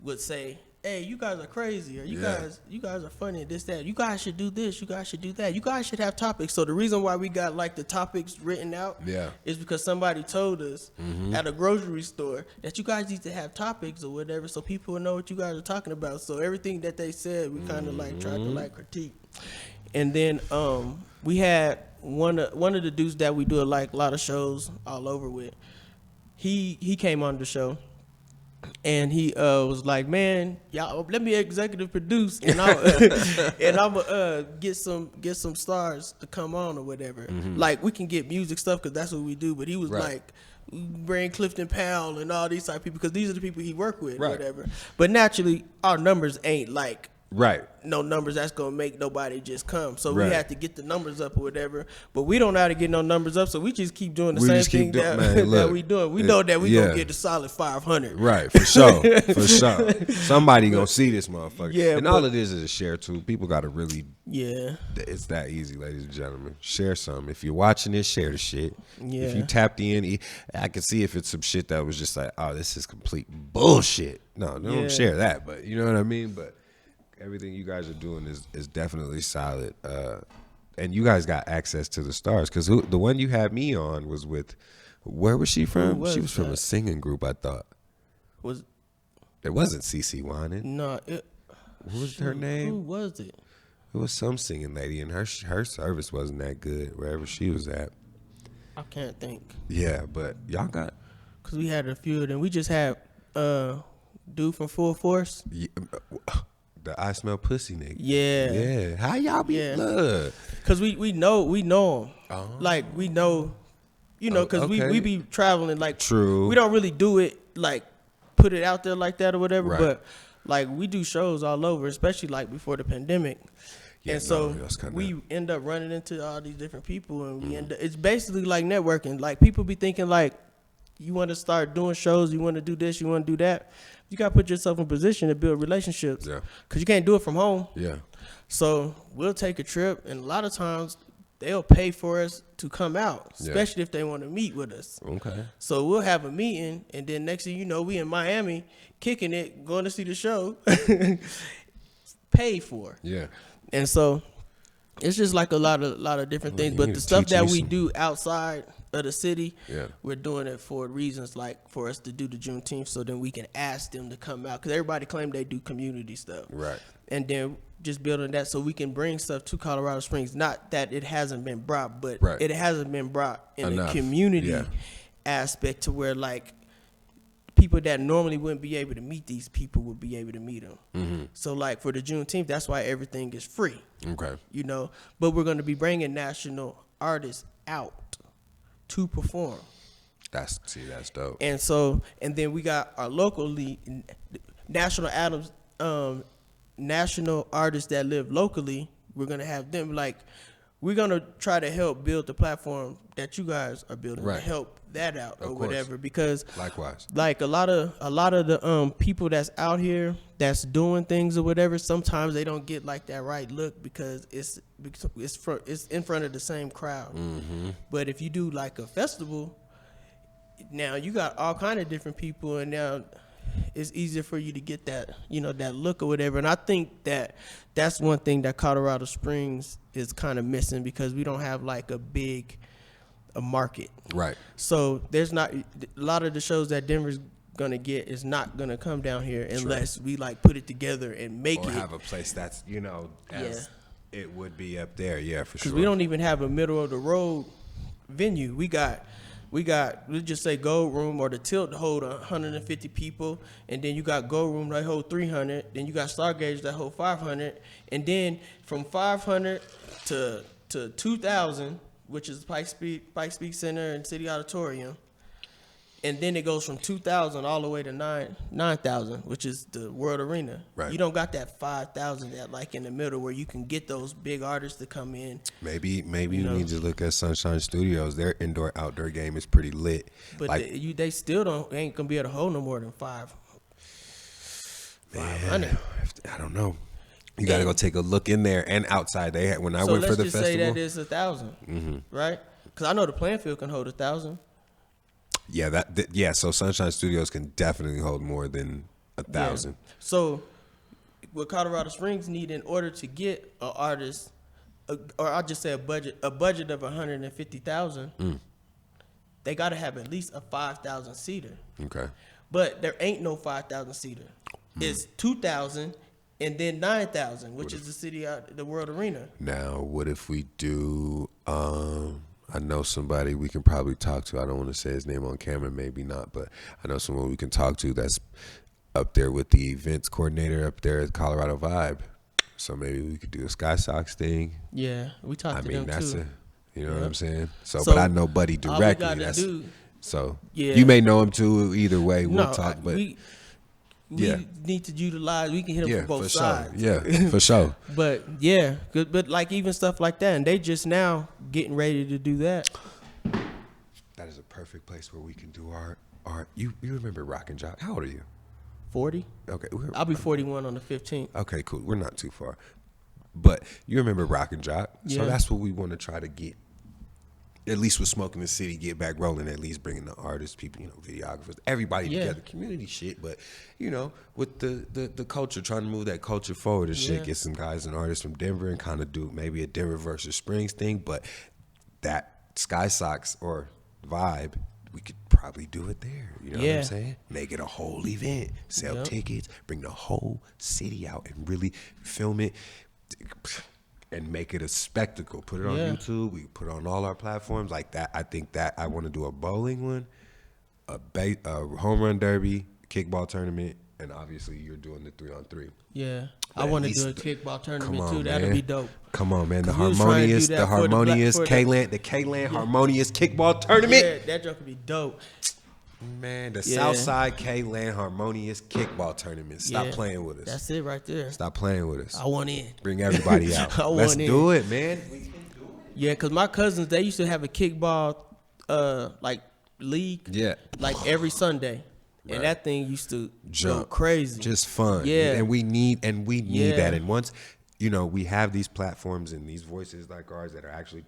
would say, hey, you guys are crazy, or you guys are funny, this, that. You guys should do this, you guys should do that. You guys should have topics. So the reason why we got, like, the topics written out is because somebody told us at a grocery store that you guys need to have topics or whatever so people will know what you guys are talking about. So everything that they said, we kind of, like, tried to, like, critique. And then we had one of the dudes that we do a lot of shows all over with. He came on the show, and he was like, "Man, y'all let me executive produce, and I'll get some stars to come on or whatever. Like we can get music stuff because that's what we do." But he was like, bring Clifton Powell and all these type of people because these are the people he worked with, or whatever. But naturally, our numbers ain't like. No numbers that's gonna make nobody just come. So we had to get the numbers up or whatever. But we don't know how to get no numbers up, so we just keep doing the same thing that we doing. We know that we gonna get a solid 500. Right, for sure. For sure. Somebody gonna see this motherfucker. Yeah. And all it is a share too. People gotta really it's that easy, ladies and gentlemen. Share some. If you're watching this, share the shit. Yeah. If you tapped in, I can see if it's some shit that was just like, oh, this is complete bullshit. No, don't share that, but you know what I mean? But everything you guys are doing is definitely solid, and you guys got access to the stars because the one you had me on was with Where was she from? was She was from that? a singing group, I thought. It wasn't CeCe Winans. No. What was her name? Who was it? It was some singing lady, and her service wasn't that good wherever she was at. I can't think. Yeah, but y'all got... Because we had a few of them. We just had dude from Full Force. Yeah, the I Smell Pussy nigga. Yeah. Yeah. How y'all be blood? Because we know him. Oh. Like, we know, because okay. we be traveling. Like, True. We don't really do it, like, put it out there like that or whatever. Right. But, like, we do shows all over, especially, like, before the pandemic. Yeah, and so that's kinda... we end up running into all these different people. And we end up, it's basically like networking. Like, people be thinking, like, you want to start doing shows, you want to do this, you want to do that. You got to put yourself in position to build relationships. Yeah. Because you can't do it from home. Yeah. So we'll take a trip, and a lot of times they'll pay for us to come out, especially if they want to meet with us. Okay. So we'll have a meeting, and then next thing you know, we in Miami, kicking it, going to see the show, paid for. Yeah. And so it's just like a lot of different things. But the stuff that we do outside of the city, we're doing it for reasons like for us to do the Juneteenth, so then we can ask them to come out, because everybody claim they do community stuff. Right. And then just building that so we can bring stuff to Colorado Springs. Not that it hasn't been brought, but it hasn't been brought in a community aspect to where, like, people that normally wouldn't be able to meet these people would be able to meet them. Mm-hmm. So, like, for the Juneteenth, that's why everything is free. Okay. But we're going to be bringing national artists out to perform. That's dope. And so, and then we got our locally national artists that live locally. We're gonna have them, like, we're gonna try to help build the platform that you guys are building, to help that out or whatever. Because likewise, like a lot of the people that's out here that's doing things or whatever, sometimes they don't get like that right look because it's in front of the same crowd. Mm-hmm. But if you do like a festival, now you got all kind of different people, and now it's easier for you to get that, that look or whatever. And I think that's one thing that Colorado Springs is kind of missing, because we don't have like a market. Right. So there's not a lot of the shows that Denver's gonna get is not gonna come down here unless we like put it together and make it. Or have a place that's, as it would be up there. Yeah, for sure. Because we don't even have a middle of the road venue. We just say Gold Room or the Tilt to hold 150 people, and then you got Gold Room that hold 300, then you got Stargate that hold 500, and then from 500 to 2,000, which is Pikes Peak Center and City Auditorium, and then it goes from 2,000 all the way to 9,000, which is the World Arena. Right. You don't got that 5,000 that like in the middle where you can get those big artists to come in. Maybe you need to look at Sunshine Studios. Their indoor-outdoor game is pretty lit. But they still ain't gonna be able to hold no more than 500. I don't know. You got to go take a look in there and outside. When I went for the festival. So let's just say that it's 1,000, right? Because I know the playing field can hold 1,000. Yeah, so Sunshine Studios can definitely hold more than 1,000. Yeah. So what Colorado Springs need in order to get an artist, or I'll just say a budget of 150,000, they got to have at least a 5,000 seater. Okay. But there ain't no 5,000 seater. It's 2,000 and then 9,000, which is the World Arena. Now, what if we do? I know somebody we can probably talk to. I don't want to say his name on camera, maybe not, but I know someone we can talk to that's up there with the events coordinator up there at Colorado Vibe. So maybe we could do a Sky Sox thing. Yeah, we talked to them too. You know what I'm saying? So but I know Buddy directly. You may know him too. Either way, we'll talk. But we need to utilize. We can hit them from both sides. Yeah, for sure. But yeah, good. But like even stuff like that, and they just now getting ready to do that. That is a perfect place where we can do our. You remember Rock and Jock? How old are you? 40. Okay, I'll be 41 on the 15th. Okay, cool. We're not too far, but you remember Rock and Jock? Yeah. So that's what we want to try to get. At least with Smoking the City, get back rolling. At least bringing the artists, people, videographers, everybody together, community shit. But with the culture, trying to move that culture forward and shit. Get some guys and artists from Denver and kind of do maybe a Denver versus Springs thing. But that Sky Sox or Vibe we could probably do it there. You know what Yeah. I'm saying? Make it a whole event, sell Yep. tickets, bring the whole city out and really film it and make it a spectacle. Put it on Yeah. YouTube. We put it on all our platforms like that. I think that I want to do a bowling one, a home run derby, kickball tournament, and obviously you're doing the 3-on-3. Yeah. I At want to least do a kickball Come tournament on, too. That'll man. be dope. Come on, man. The 'Cause we was trying to do that for harmonious the K-Land harmonious kickball tournament. Yeah, that joke could be dope. Man, the Yeah. Southside K-Land harmonious kickball tournament. Stop Yeah. playing with us. That's it right there. Stop playing with us. I want in. Bring everybody out. I Let's want in. do it, man. Yeah, because my cousins, they used to have a kickball like league. Yeah. Like every Sunday. Right. And that thing used to go Jump. crazy. Just fun. Yeah. And we need Yeah. that. And once, we have these platforms and these voices like ours that are actually,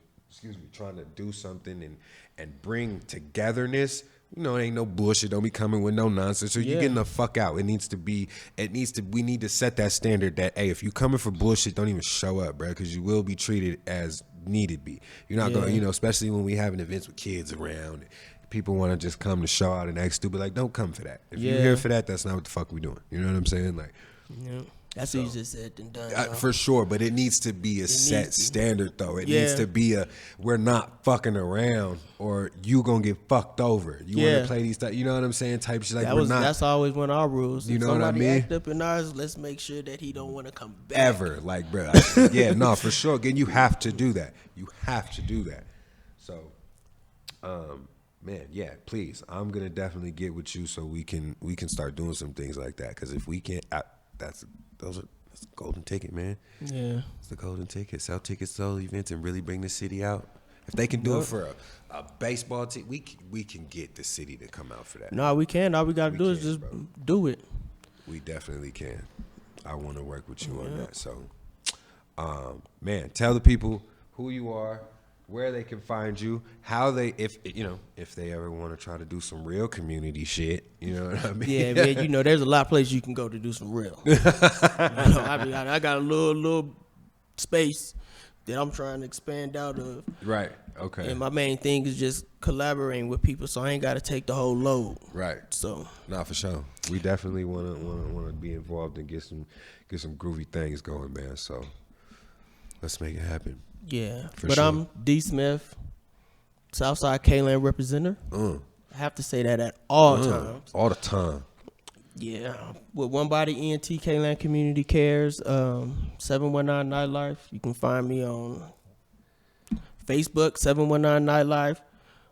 trying to do something and bring togetherness. It ain't no bullshit. Don't be coming with no nonsense. So you're Yeah. getting the fuck out. We need to set that standard that, hey, if you coming for bullshit, don't even show up, bro, because you will be treated as needed be. You're not going to, especially when we having events with kids around. People want to just come to show out and act stupid. Like, don't come for that. If you're here for that, that's not what the fuck we doing. You know what I'm saying? Like, Yeah. That's easier said than done. though. for sure, but it needs to be a set standard, though. It Yeah. needs to be we're not fucking around, or you gonna get fucked over. You want Yeah. to play these, you know what I'm saying? Type shit. Like, That's always one of our rules. You If know what I somebody mean? act up in ours, let's make sure that he don't want to come back. ever, like, bro. Yeah, no, for sure. Again, you have to do that. You have to do that. So, man, yeah, please. I'm gonna definitely get with you so we can start doing some things like that. Because if we can't, that's the golden ticket, man. Yeah. It's the golden ticket. Sell tickets to those events and really bring the city out. If they can do it for a baseball team, we can get the city to come out for that. No, we can. All we got to do is can, just bro. do it. We definitely can. I want to work with you on that. So, man, tell the people who you are, where they can find you, how they, if they ever want to try to do some real community shit, you know what I mean? Yeah, man. There's a lot of places you can go to do some real. I got a little space that I'm trying to expand out of. Right. Okay. And my main thing is just collaborating with people, so I ain't got to take the whole load. Right. So. Nah, for sure. We definitely want to be involved and get some groovy things going, man. So let's make it happen. Yeah. For but sure. I'm D. Smith, Southside K-Land representative. I have to say that at all times. All the time. Yeah. With One Body ENT, K-Land Community Cares, 719 Nightlife. You can find me on Facebook, 719 Nightlife.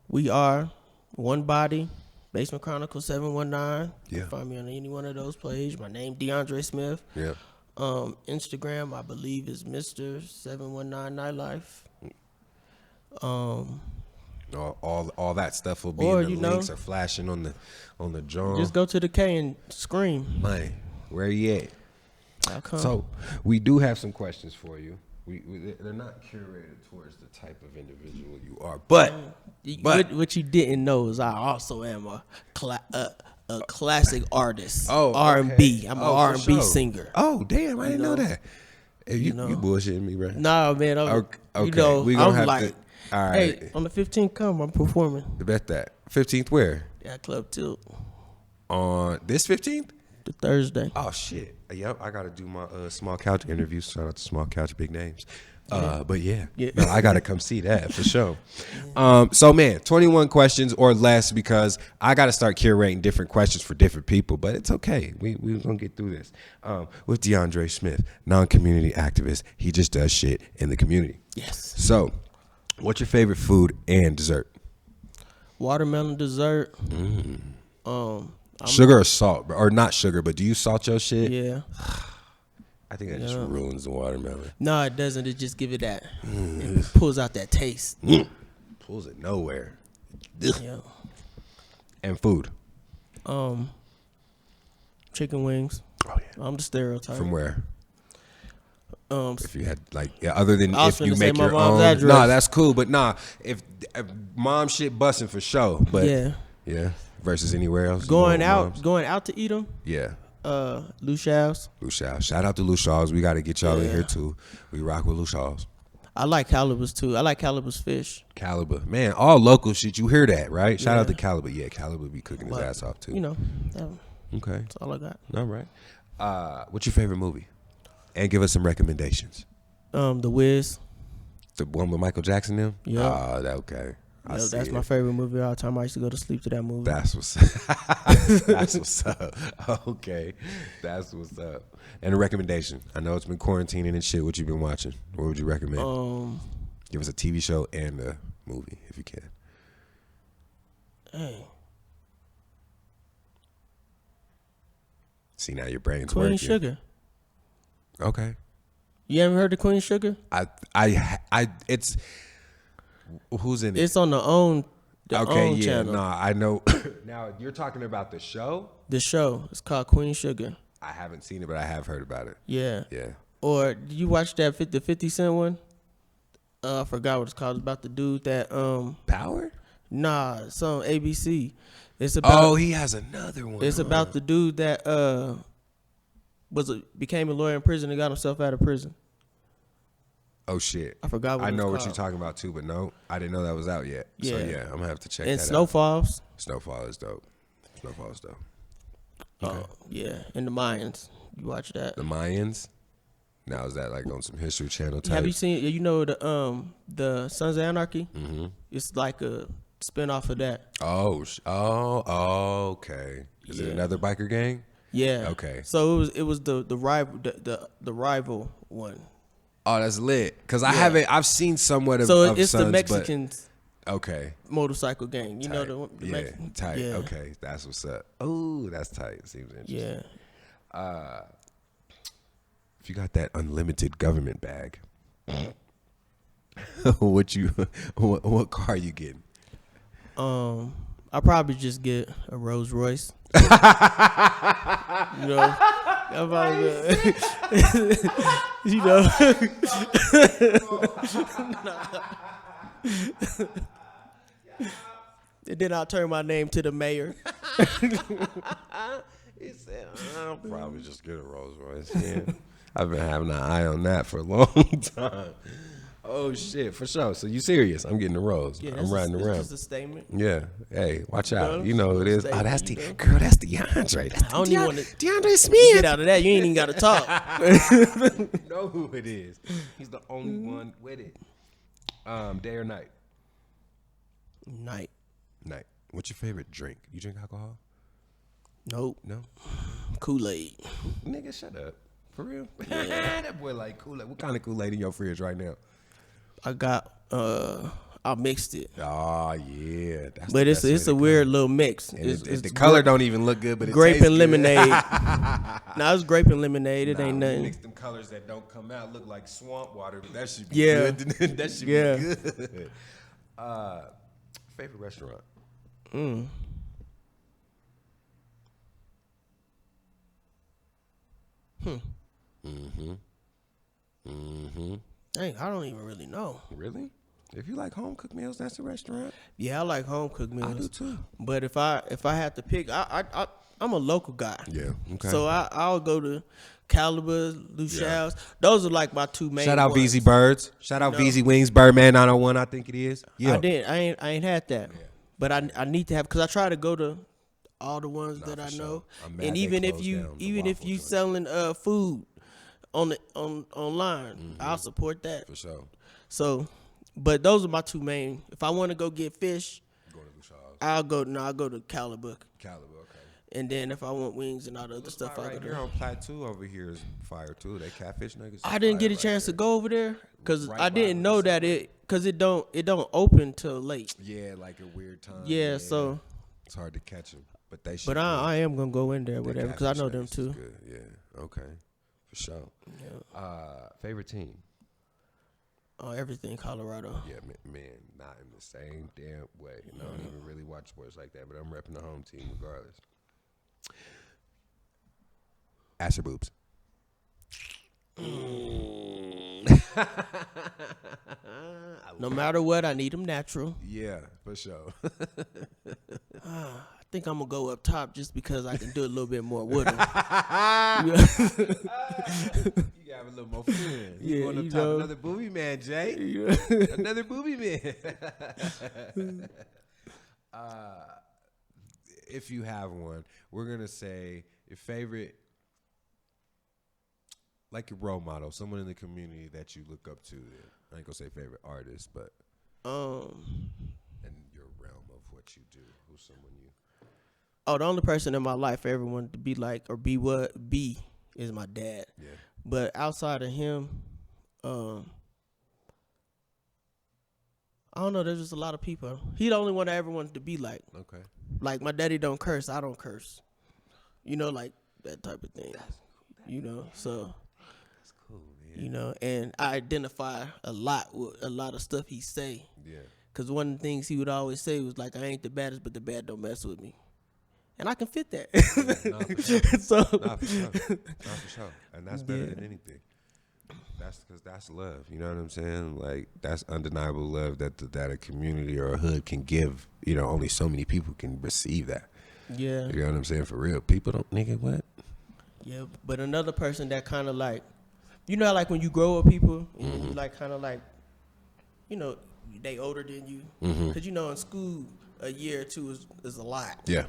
We are One Body, Basement Chronicles 719. You Yeah. can find me on any one of those pages. My name, DeAndre Smith. Yeah. Instagram, I believe, is Mr. 719 Nightlife. All that stuff will be Or, in the you know, links or flashing on the drawing. Just go to the K and scream. Man, where you at? I'll come. So we do have some questions for you. They're not curated towards the type of individual you are, but What you didn't know is I also am a classic artist. Oh, R&B. okay. I'm an Oh, for R&B sure. singer. Oh, damn, I didn't know know? that. Hey, you bullshitting me, bro. Nah, man. Okay, we gonna I'm have like, to. All right, hey, on the 15th, come. I'm performing bet that 15th where at Club Tilt on this 15th. the Thursday. Oh shit! Yep, I gotta do my Small Couch interview. Shout out to Small Couch, big names. But yeah. No, I gotta come see that for sure. So man, 21 questions or less because I gotta start curating different questions for different people. But it's okay. We gonna get through this. With DeAndre Smith, non-community activist, he just does shit in the community. Yes. So, what's your favorite food and dessert? Watermelon dessert. Sugar or salt, or not sugar, but do you salt your shit? Yeah. I think that just ruins the watermelon. No, it doesn't. It just give it that. It pulls out that taste. Pulls it nowhere. Yeah. And food. Chicken wings. Oh yeah. I'm the stereotype. From where? Um, If you had other than I was if you finna say make my your mom's own. address. Nah, that's cool. But nah, if mom shit busting for sure. But yeah. Versus anywhere else. Going you know, out, moms. going out to eat them. Yeah. Lucia's. Lucia's. Shout out to Lucia's. We got to get y'all in Yeah. here too. We rock with Lucia's. I like Calibers too. I like Calibers fish. Caliber, man, all local shit. You hear that, right? Shout out to Caliber. Yeah, Caliber be cooking his ass off too. You know, Okay, that's all I got. all right. What's your favorite movie? And give us some recommendations. The Wiz. The one with Michael Jackson them? Yeah. Oh, okay. I see That's it. my favorite movie all the time. I used to go to sleep to that movie. That's what's that's what's up. Okay. That's what's up. And a recommendation. I know it's been quarantining and shit. What you been watching? What would you recommend? Give us a TV show and a movie if you can. Hey. See, now your brain's Queen working. Sugar. Okay. You haven't heard of Queen Sugar? It's who's in it? It's on the own channel. No, I know. Now you're talking about the show. The show. It's called Queen Sugar. I haven't seen it, but I have heard about it. Yeah. Yeah. Or did you watch that 50 Cent one? I forgot what it's called. It's about the dude that Power? Nah, it's on ABC. It's about He has another one. It's about the dude that became a lawyer in prison and got himself out of prison. Oh shit! I forgot what I it was know what called. you're talking about too, but no, I didn't know that was out yet. So Yeah. yeah, I'm gonna have to check And that Snowfalls. out. Snowfall is dope. Snowfall is dope. Yeah, and the Mayans. You watch that? The Mayans. Now is that like on some History Channel type? Have you seen? You know the Sons of Anarchy? Mm-hmm. It's like a spinoff of that. Okay. Is it another biker gang? Yeah. Okay. So it was the rival one. Oh, that's lit. Cause I've seen somewhat of. So of it's Sons, the Mexicans but, okay. motorcycle gang. You know the Yeah, Mexican? tight. Yeah. Okay, that's what's up. Oh, that's tight. Seems interesting. Yeah. If you got that unlimited government bag, what car you getting? I'll probably just get a Rolls Royce. You know, I'm probably, you know. And then I'll turn my name to the mayor. He said, "I'll probably just get a Rolls Royce." Yeah, I've been having an eye on that for a long time. Oh shit, for sure. So you serious? I'm getting the Rolls. Yeah, I'm riding around. That's just a statement. Yeah. Hey, watch out. No, You know who it is. stay- Oh, that's you know. girl. That's DeAndre. That's I don't even want to DeAndre Smith. get out of that. You ain't even got to talk. You know who it is. He's the only one with it. Day or night? Night. Night. What's your favorite drink? You drink alcohol? Nope. No. Kool-Aid. Nigga, shut up. For real? That boy like Kool-Aid. What kind of Kool-Aid in your fridge right now? I got I mixed it. Oh yeah. That's But the it's best way a to weird go. little mix. And It's the color don't even look good, but it grape tastes and good. lemonade. Nah, it's grape and lemonade. It Nah, ain't we nothing. mix them colors that don't come out look like swamp water, but that should be Yeah. good. That should Yeah. be good. Favorite restaurant? Dang, I don't even really know. Really? If you like home cooked meals, that's a restaurant. Yeah, I like home cooked meals. I do too. But if I had to pick, I'm a local guy. Yeah. Okay. So I'll go to Caliber, Luchelle's. Those are like my two main. Shout out ones. VZ Birds. Shout out VZ Wings. Birdman 901, I think it is. Yeah. I ain't had that. But I need to have, because I try to go to all the ones that I for know. sure. I'm mad And they even if closed you down the even if waffle you joint. selling food online, I'll support that. For sure. So, but those are my two main. If I want to go get fish, Go to Luchal's. I'll go to Caliber. Caliber, okay. And then if I want wings and all the other stuff, I'll Right go here there. on Plateau over here is fire too. They catfish niggas. I didn't get a chance to go over there because Right I by didn't know the that it don't open till late. Yeah, like a weird time. Yeah, so it's hard to catch them, but they should. but I am gonna go in there, They whatever, because I catfish know them niggas is too. Good. Yeah, okay, for sure. Favorite team? Oh, everything Colorado. Yeah, man, not in the same damn way. And I don't even really watch sports like that, but I'm repping the home team regardless. Ass or boobs? No matter what, I need them natural. Yeah, for sure. I think I'm gonna go up top just because I can do a little bit more with them. You got have a little more fun. Yeah, You want to you top know. another booby man, Jay? Yeah. Another booby man. If you have one, we're gonna say your favorite, like your role model, someone in the community that you look up to. I ain't gonna say favorite artist, but in your realm of what you do, who's someone you? Oh, the only person in my life I ever wanted to be like or be is my dad. Yeah. But outside of him, I don't know. There's just a lot of people. He the only one I ever wanted to be like. Okay. Like my daddy don't curse, I don't curse. You know, like that type of thing. You know, so That's cool, man. you know, and I identify a lot with a lot of stuff he say. Yeah. Cause one of the things he would always say was like, "I ain't the baddest, but the bad don't mess with me," and I can fit that. Nah, for sure. So Nah, for sure. Nah, for sure. And that's better than anything. That's because that's love. You know what I'm saying? Like, that's undeniable love that a community or a hood can give. You know, only so many people can receive that. yeah, You know what I'm saying? For real. People don't, nigga, what? yeah. But another person that kind of like, you know, how, like when you grow with people, and you like kind of like, you know, they older than you, because you know in school a year or two is a lot. Yeah.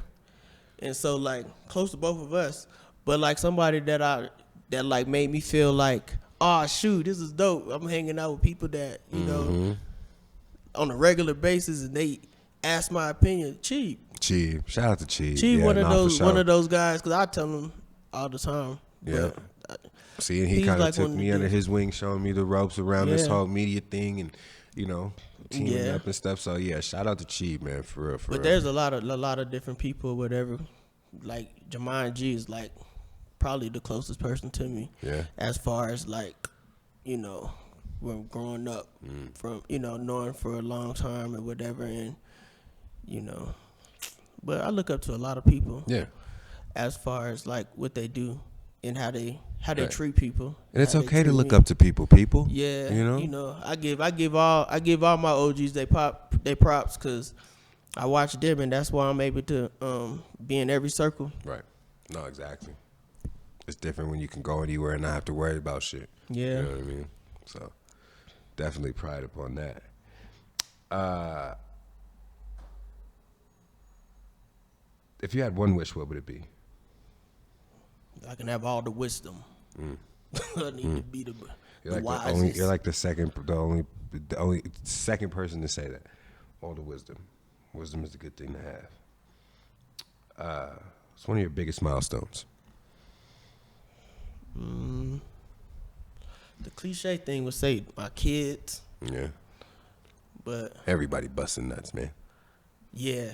And so like close to both of us, but like somebody that like made me feel like, oh shoot, this is dope. I'm hanging out with people that, you know, on a regular basis and they ask my opinion. Cheap. Shout out to Cheap. Cheap, Yeah, one of nah, for those sure. one of those guys, because I tell him all the time. Yeah. But See, and he he's kind of like took one of me the under dudes. his wing, showing me the ropes around this Yeah. whole media thing and, you know, teaming Yeah. up and stuff. So, yeah, shout out to Cheap, man, for real, for But real. there's a lot of different people, whatever. Like Jermaine G is like probably the closest person to me. Yeah. As far as like, you know, when growing up from, you know, knowing for a long time and whatever, and you know, but I look up to a lot of people. Yeah. As far as like what they do and how they Right. treat people. And it's how they okay to treat look me. up to people. Yeah, You know? I give all my OGs they props because I watch them and that's why I'm able to be in every circle. Right. No, exactly. It's different when you can go anywhere and not have to worry about shit. Yeah. You know what I mean? So, definitely pride upon that. If you had one wish, what would it be? I can have all the wisdom. I need to be the You're wisest. you're like the only second person to say that. All the wisdom. Wisdom is a good thing to have. It's one of your biggest milestones. The cliche thing would say my kids, Yeah. but Everybody busting nuts, man. yeah,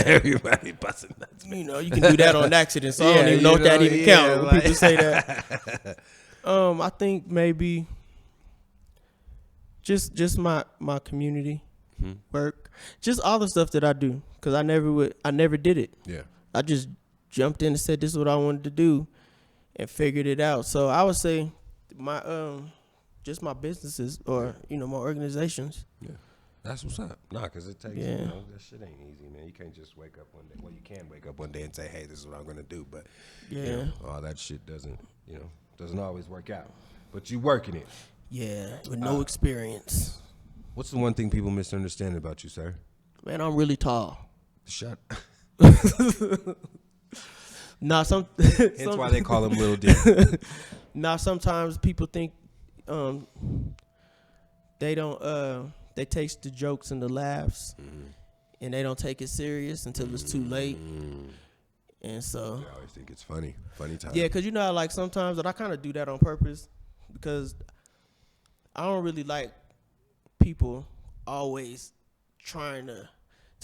Everybody busting nuts, man. you know, you can do that on accident, so I don't even know if that even counts when like- people say that. I think maybe just my community work, just all the stuff that I do, because I never did it. Yeah. I just jumped in and said this is what I wanted to do, and figured it out. So I would say my just my businesses or you know my organizations. Yeah. That's what's up. Nah, because it takes, Yeah. you know, that shit ain't easy, man. You can't just wake up one day. Well, you can wake up one day and say, hey, this is what I'm going to do. But, you Yeah. know, all that shit doesn't always work out. But you working it. Yeah, with no experience. What's the one thing people misunderstand about you, sir? Man, I'm really tall. Shut. Nah, Hence why they call him Little Dick. Nah, sometimes people think they don't they take the jokes and the laughs and they don't take it serious until it's too late. And so I always think it's funny. Funny time. yeah, because you know how, like sometimes that I kind of do that on purpose because I don't really like people always trying to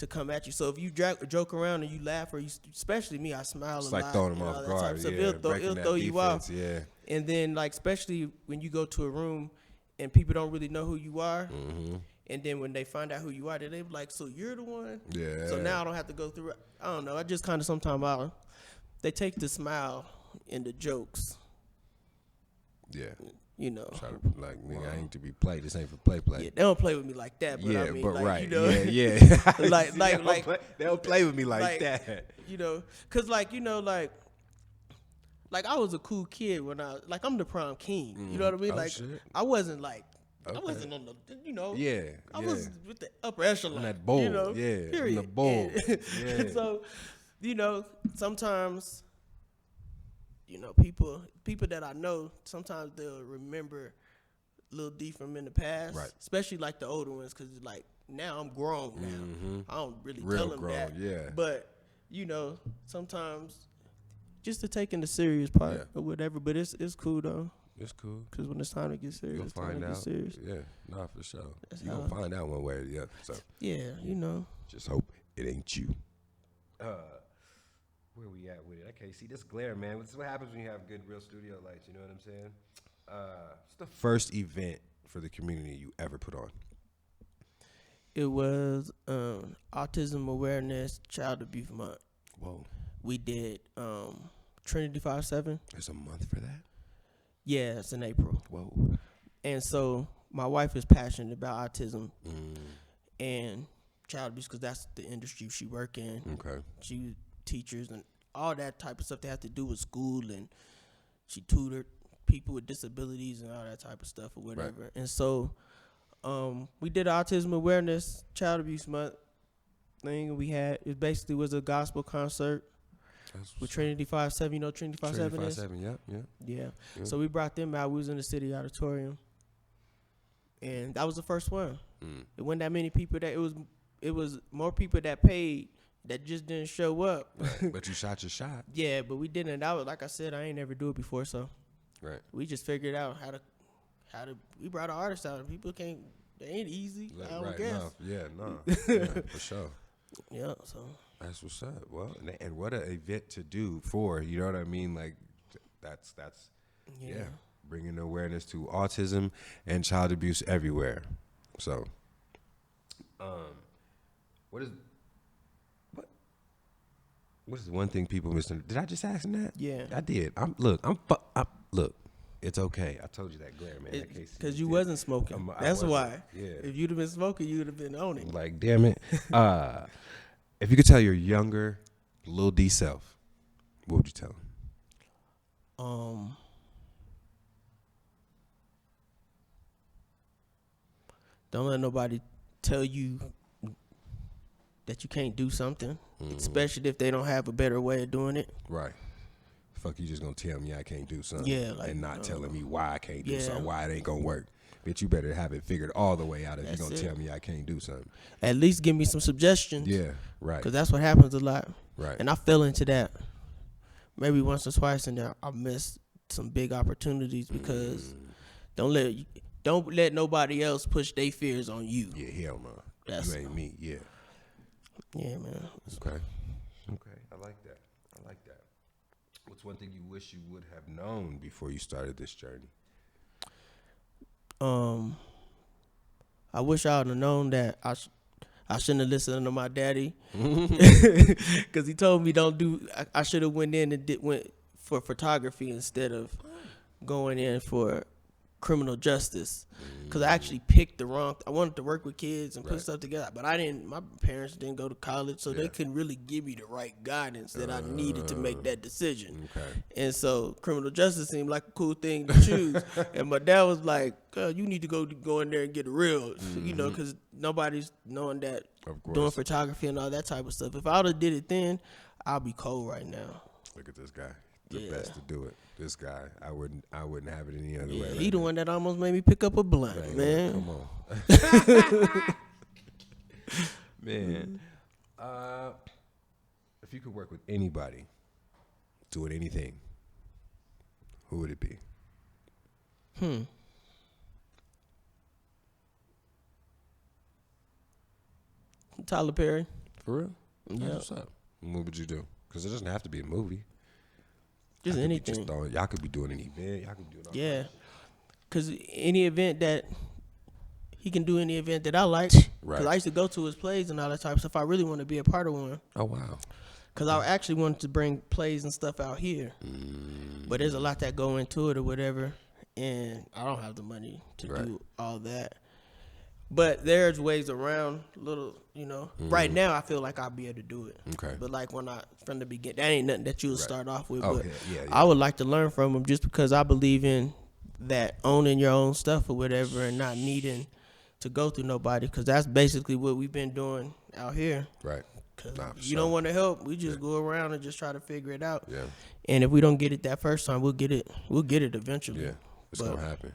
come at you. So if you joke around and you laugh, or you, especially me, I smile It's a lot. like throwing them and all off that type guard. of stuff. Yeah, It'll breaking that throw you off. defense, yeah. And then like especially when you go to a room and people don't really know who you are, and then when they find out who you are, then they be like, "So you're the one." Yeah. So now I don't have to go through. I don't know. I just kind of sometimes they take the smile and the jokes. Yeah. You know. Try to, like, nigga, I ain't to be played. This ain't for play. Yeah, they don't play with me like that. But Yeah, I mean, but like, right. You know, Yeah. like they don't play with me like that. You know, cause like you know, like like I was a cool kid when I'm the prom king. You know what I mean? Oh, Like shit. I wasn't like Okay. I wasn't on the Yeah, I yeah. was with the upper echelon. On that bowl, you know, yeah, on period. the bowl, And yeah. so, sometimes, people that I know, sometimes they'll remember Lil D from in the past, Right. especially like the older ones, because like now I'm grown now. I don't really Real tell them grown, that. yeah. But sometimes just to take in the serious part Yeah. or whatever. But it's cool though, It's cool. because when it's time to get serious, You'll it's time find to out. get serious. Yeah, nah, for sure. That's You're going to find out one way or the other. So Yeah, just hope it ain't you. Where we at with it? I can't see this glare, man. This is what happens when you have good real studio lights. You know what I'm saying? What's the first event for the community you ever put on? It was Autism Awareness Child Abuse Month. Whoa. We did Trinity 5-7. There's a month for that? Yeah, it's in April. Whoa. And so my wife is passionate about autism and child abuse because that's the industry she work in. Okay. She teachers and all that type of stuff that have to do with school, and she tutored people with disabilities and all that type of stuff or whatever. Right. And so we did Autism Awareness Child Abuse Month thing. It basically was a gospel concert with Trinity 5-7. You know Trinity 5-7 is? Trinity 5-7, yeah. So we brought them out. We was in the city auditorium, and that was the first one. It wasn't that many people that it was more people that paid that just didn't show up. Right. But you shot your shot. Yeah, but we didn't. That was, like I said, I ain't never do it before, so right. We just figured out how to. We brought our artists out, and people can't. They ain't easy. I don't guess. No. Yeah, for sure. Yeah, so that's what's up. Well, and what an event to do for, you know what I mean? Like that's bringing awareness to autism and child abuse everywhere. So, what is the one thing people missing? Did I just ask them that? Yeah, I did. Look. It's okay. I told you that glare, man. Because you wasn't smoking. That's why. Yeah. If you'd have been smoking, you would have been on it. Like, damn it. If you could tell your younger Lil D self, what would you tell him? Don't let nobody tell you that you can't do something, especially if they don't have a better way of doing it. Right. Fuck, you just gonna tell me I can't do something, and not telling me why I can't do something, why it ain't gonna work. Bitch, you better have it figured all the way out if you're gonna tell me I can't do something. At least give me some suggestions. Yeah, right. Because that's what happens a lot. Right. And I fell into that maybe once or twice, and I missed some big opportunities because don't let nobody else push their fears on you. Yeah, hell no. You ain't me. Yeah. Yeah, man. Okay. I like that. What's one thing you wish you would have known before you started this journey? I wish I would have known that I shouldn't have listened to my daddy because he told me I should have went in and went for photography instead of going in for criminal justice, because I actually picked the wrong. I wanted to work with kids and put stuff together, but I didn't. My parents didn't go to college, so they couldn't really give me the right guidance that I needed to make that decision. Okay. And so criminal justice seemed like a cool thing to choose. And my dad was like, "You need to go in there and get real," because nobody's knowing that doing photography and all that type of stuff. If I would have did it then, I'll be cold right now. Look at this guy. The best to do it. This guy, I wouldn't have it any other way. He the one that almost made me pick up a blunt, man. Come on. Man. If you could work with anybody doing anything, who would it be? Tyler Perry. For real? Yeah. What's up? What would you do? Because it doesn't have to be a movie. Just anything. Y'all could be doing an event. Y'all could be doing all yeah. Because any event that he can do, any event that I like. Right. Because I used to go to his plays and all that type of stuff. I really want to be a part of one. Oh, wow. Because I actually wanted to bring plays and stuff out here. But there's a lot that go into it or whatever. And I don't have the money to do all that. But there's ways around little, you know. Right now, I feel like I'll be able to do it. Okay. But like from the beginning, that ain't nothing that you'll start off with. Oh, but yeah. I would like to learn from them just because I believe in that owning your own stuff or whatever and not needing to go through nobody, because that's basically what we've been doing out here. Right. Cause Nah, for you sure. don't want to help. We just go around and just try to figure it out. Yeah. And if we don't get it that first time, we'll get it. We'll get it eventually. Yeah. It's going to happen.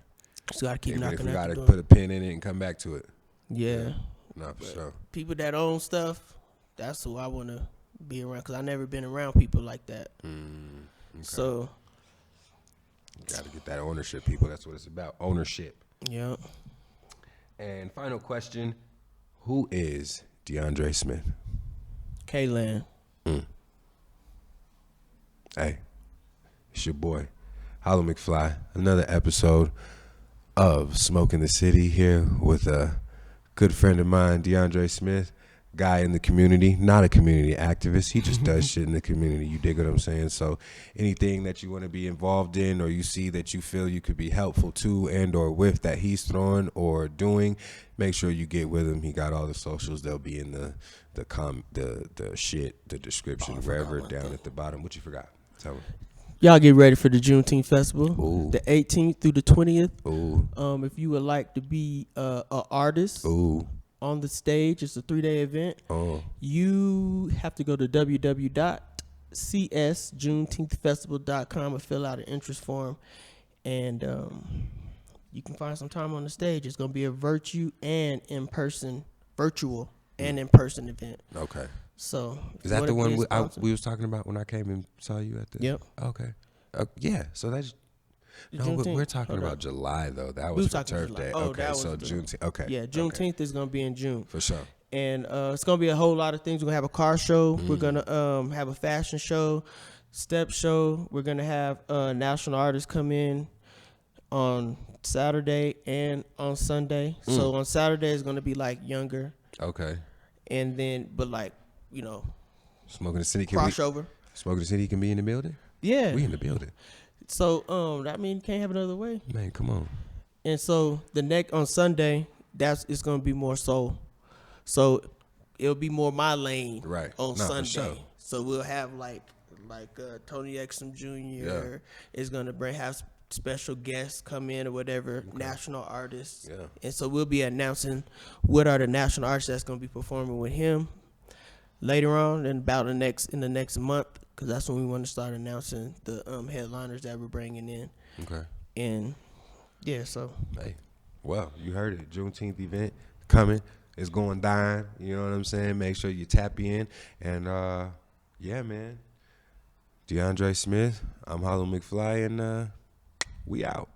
Just gotta keep Even if knocking we at got the to door. put a pin in it and come back to it. Yeah. Nah, for sure. People that own stuff, that's who I want to be around, because I never been around people like that. Okay. So, Got to get that ownership, people. That's what it's about. Ownership. yeah. And final question. Who is DeAndre Smith? K-Land. Hey, it's your boy, Hollow McFly. Another episode of Smoking the City here with a good friend of mine, DeAndre Smith. Guy in the community, not a community activist. He just does shit in the community. You dig what I'm saying? So anything that you want to be involved in, or you see that you feel you could be helpful to and or with that he's throwing or doing, make sure you get with him. He got all the socials. They'll be in the description, wherever down at the bottom. What you forgot? Tell me. Y'all get ready for the Juneteenth Festival, Ooh. the 18th through the 20th. Ooh. If you would like to be an artist Ooh. on the stage, it's a 3-day event. Oh. You have to go to www.csjuneteenthfestival.com and fill out an interest form, and you can find some time on the stage. It's going to be a virtual and in-person event. Okay. So Is that the one we was talking about when I came and saw you at the? Yep. Okay. Yeah. So that's. No, Juneteenth. we're talking Hold about on. July though. That We was was for talking Turf July. Day. Oh, Okay, that so was the- Juneteenth. Okay. Yeah, Juneteenth is going to be in June. For sure. And it's going to be a whole lot of things. We're going to have a car show. We're going to have a fashion show, step show. We're going to have national artists come in on Saturday and on Sunday. So on Saturday it's going to be like younger. Okay. And then, but like, you know, Smoking the City can crossover. Smoking the City can be in the building. Yeah. We in the building. So that means you can't have it another way. Man, come on. And so on Sunday, it's going to be more soul. So it'll be more my lane Right. on No, for Sunday. sure. So we'll have like Tony Exum Jr. is going to have special guests come in or whatever, national artists. Yeah. And so we'll be announcing what are the national artists that's going to be performing with him later on and about in the next month, because that's when we want to start announcing the headliners that we're bringing in. Okay. And yeah, so Hey, well, you heard it. Juneteenth event coming. It's going down. You know what I'm saying? Make sure you tap in. And yeah, man. DeAndre Smith. I'm Hollow McFly, and we out.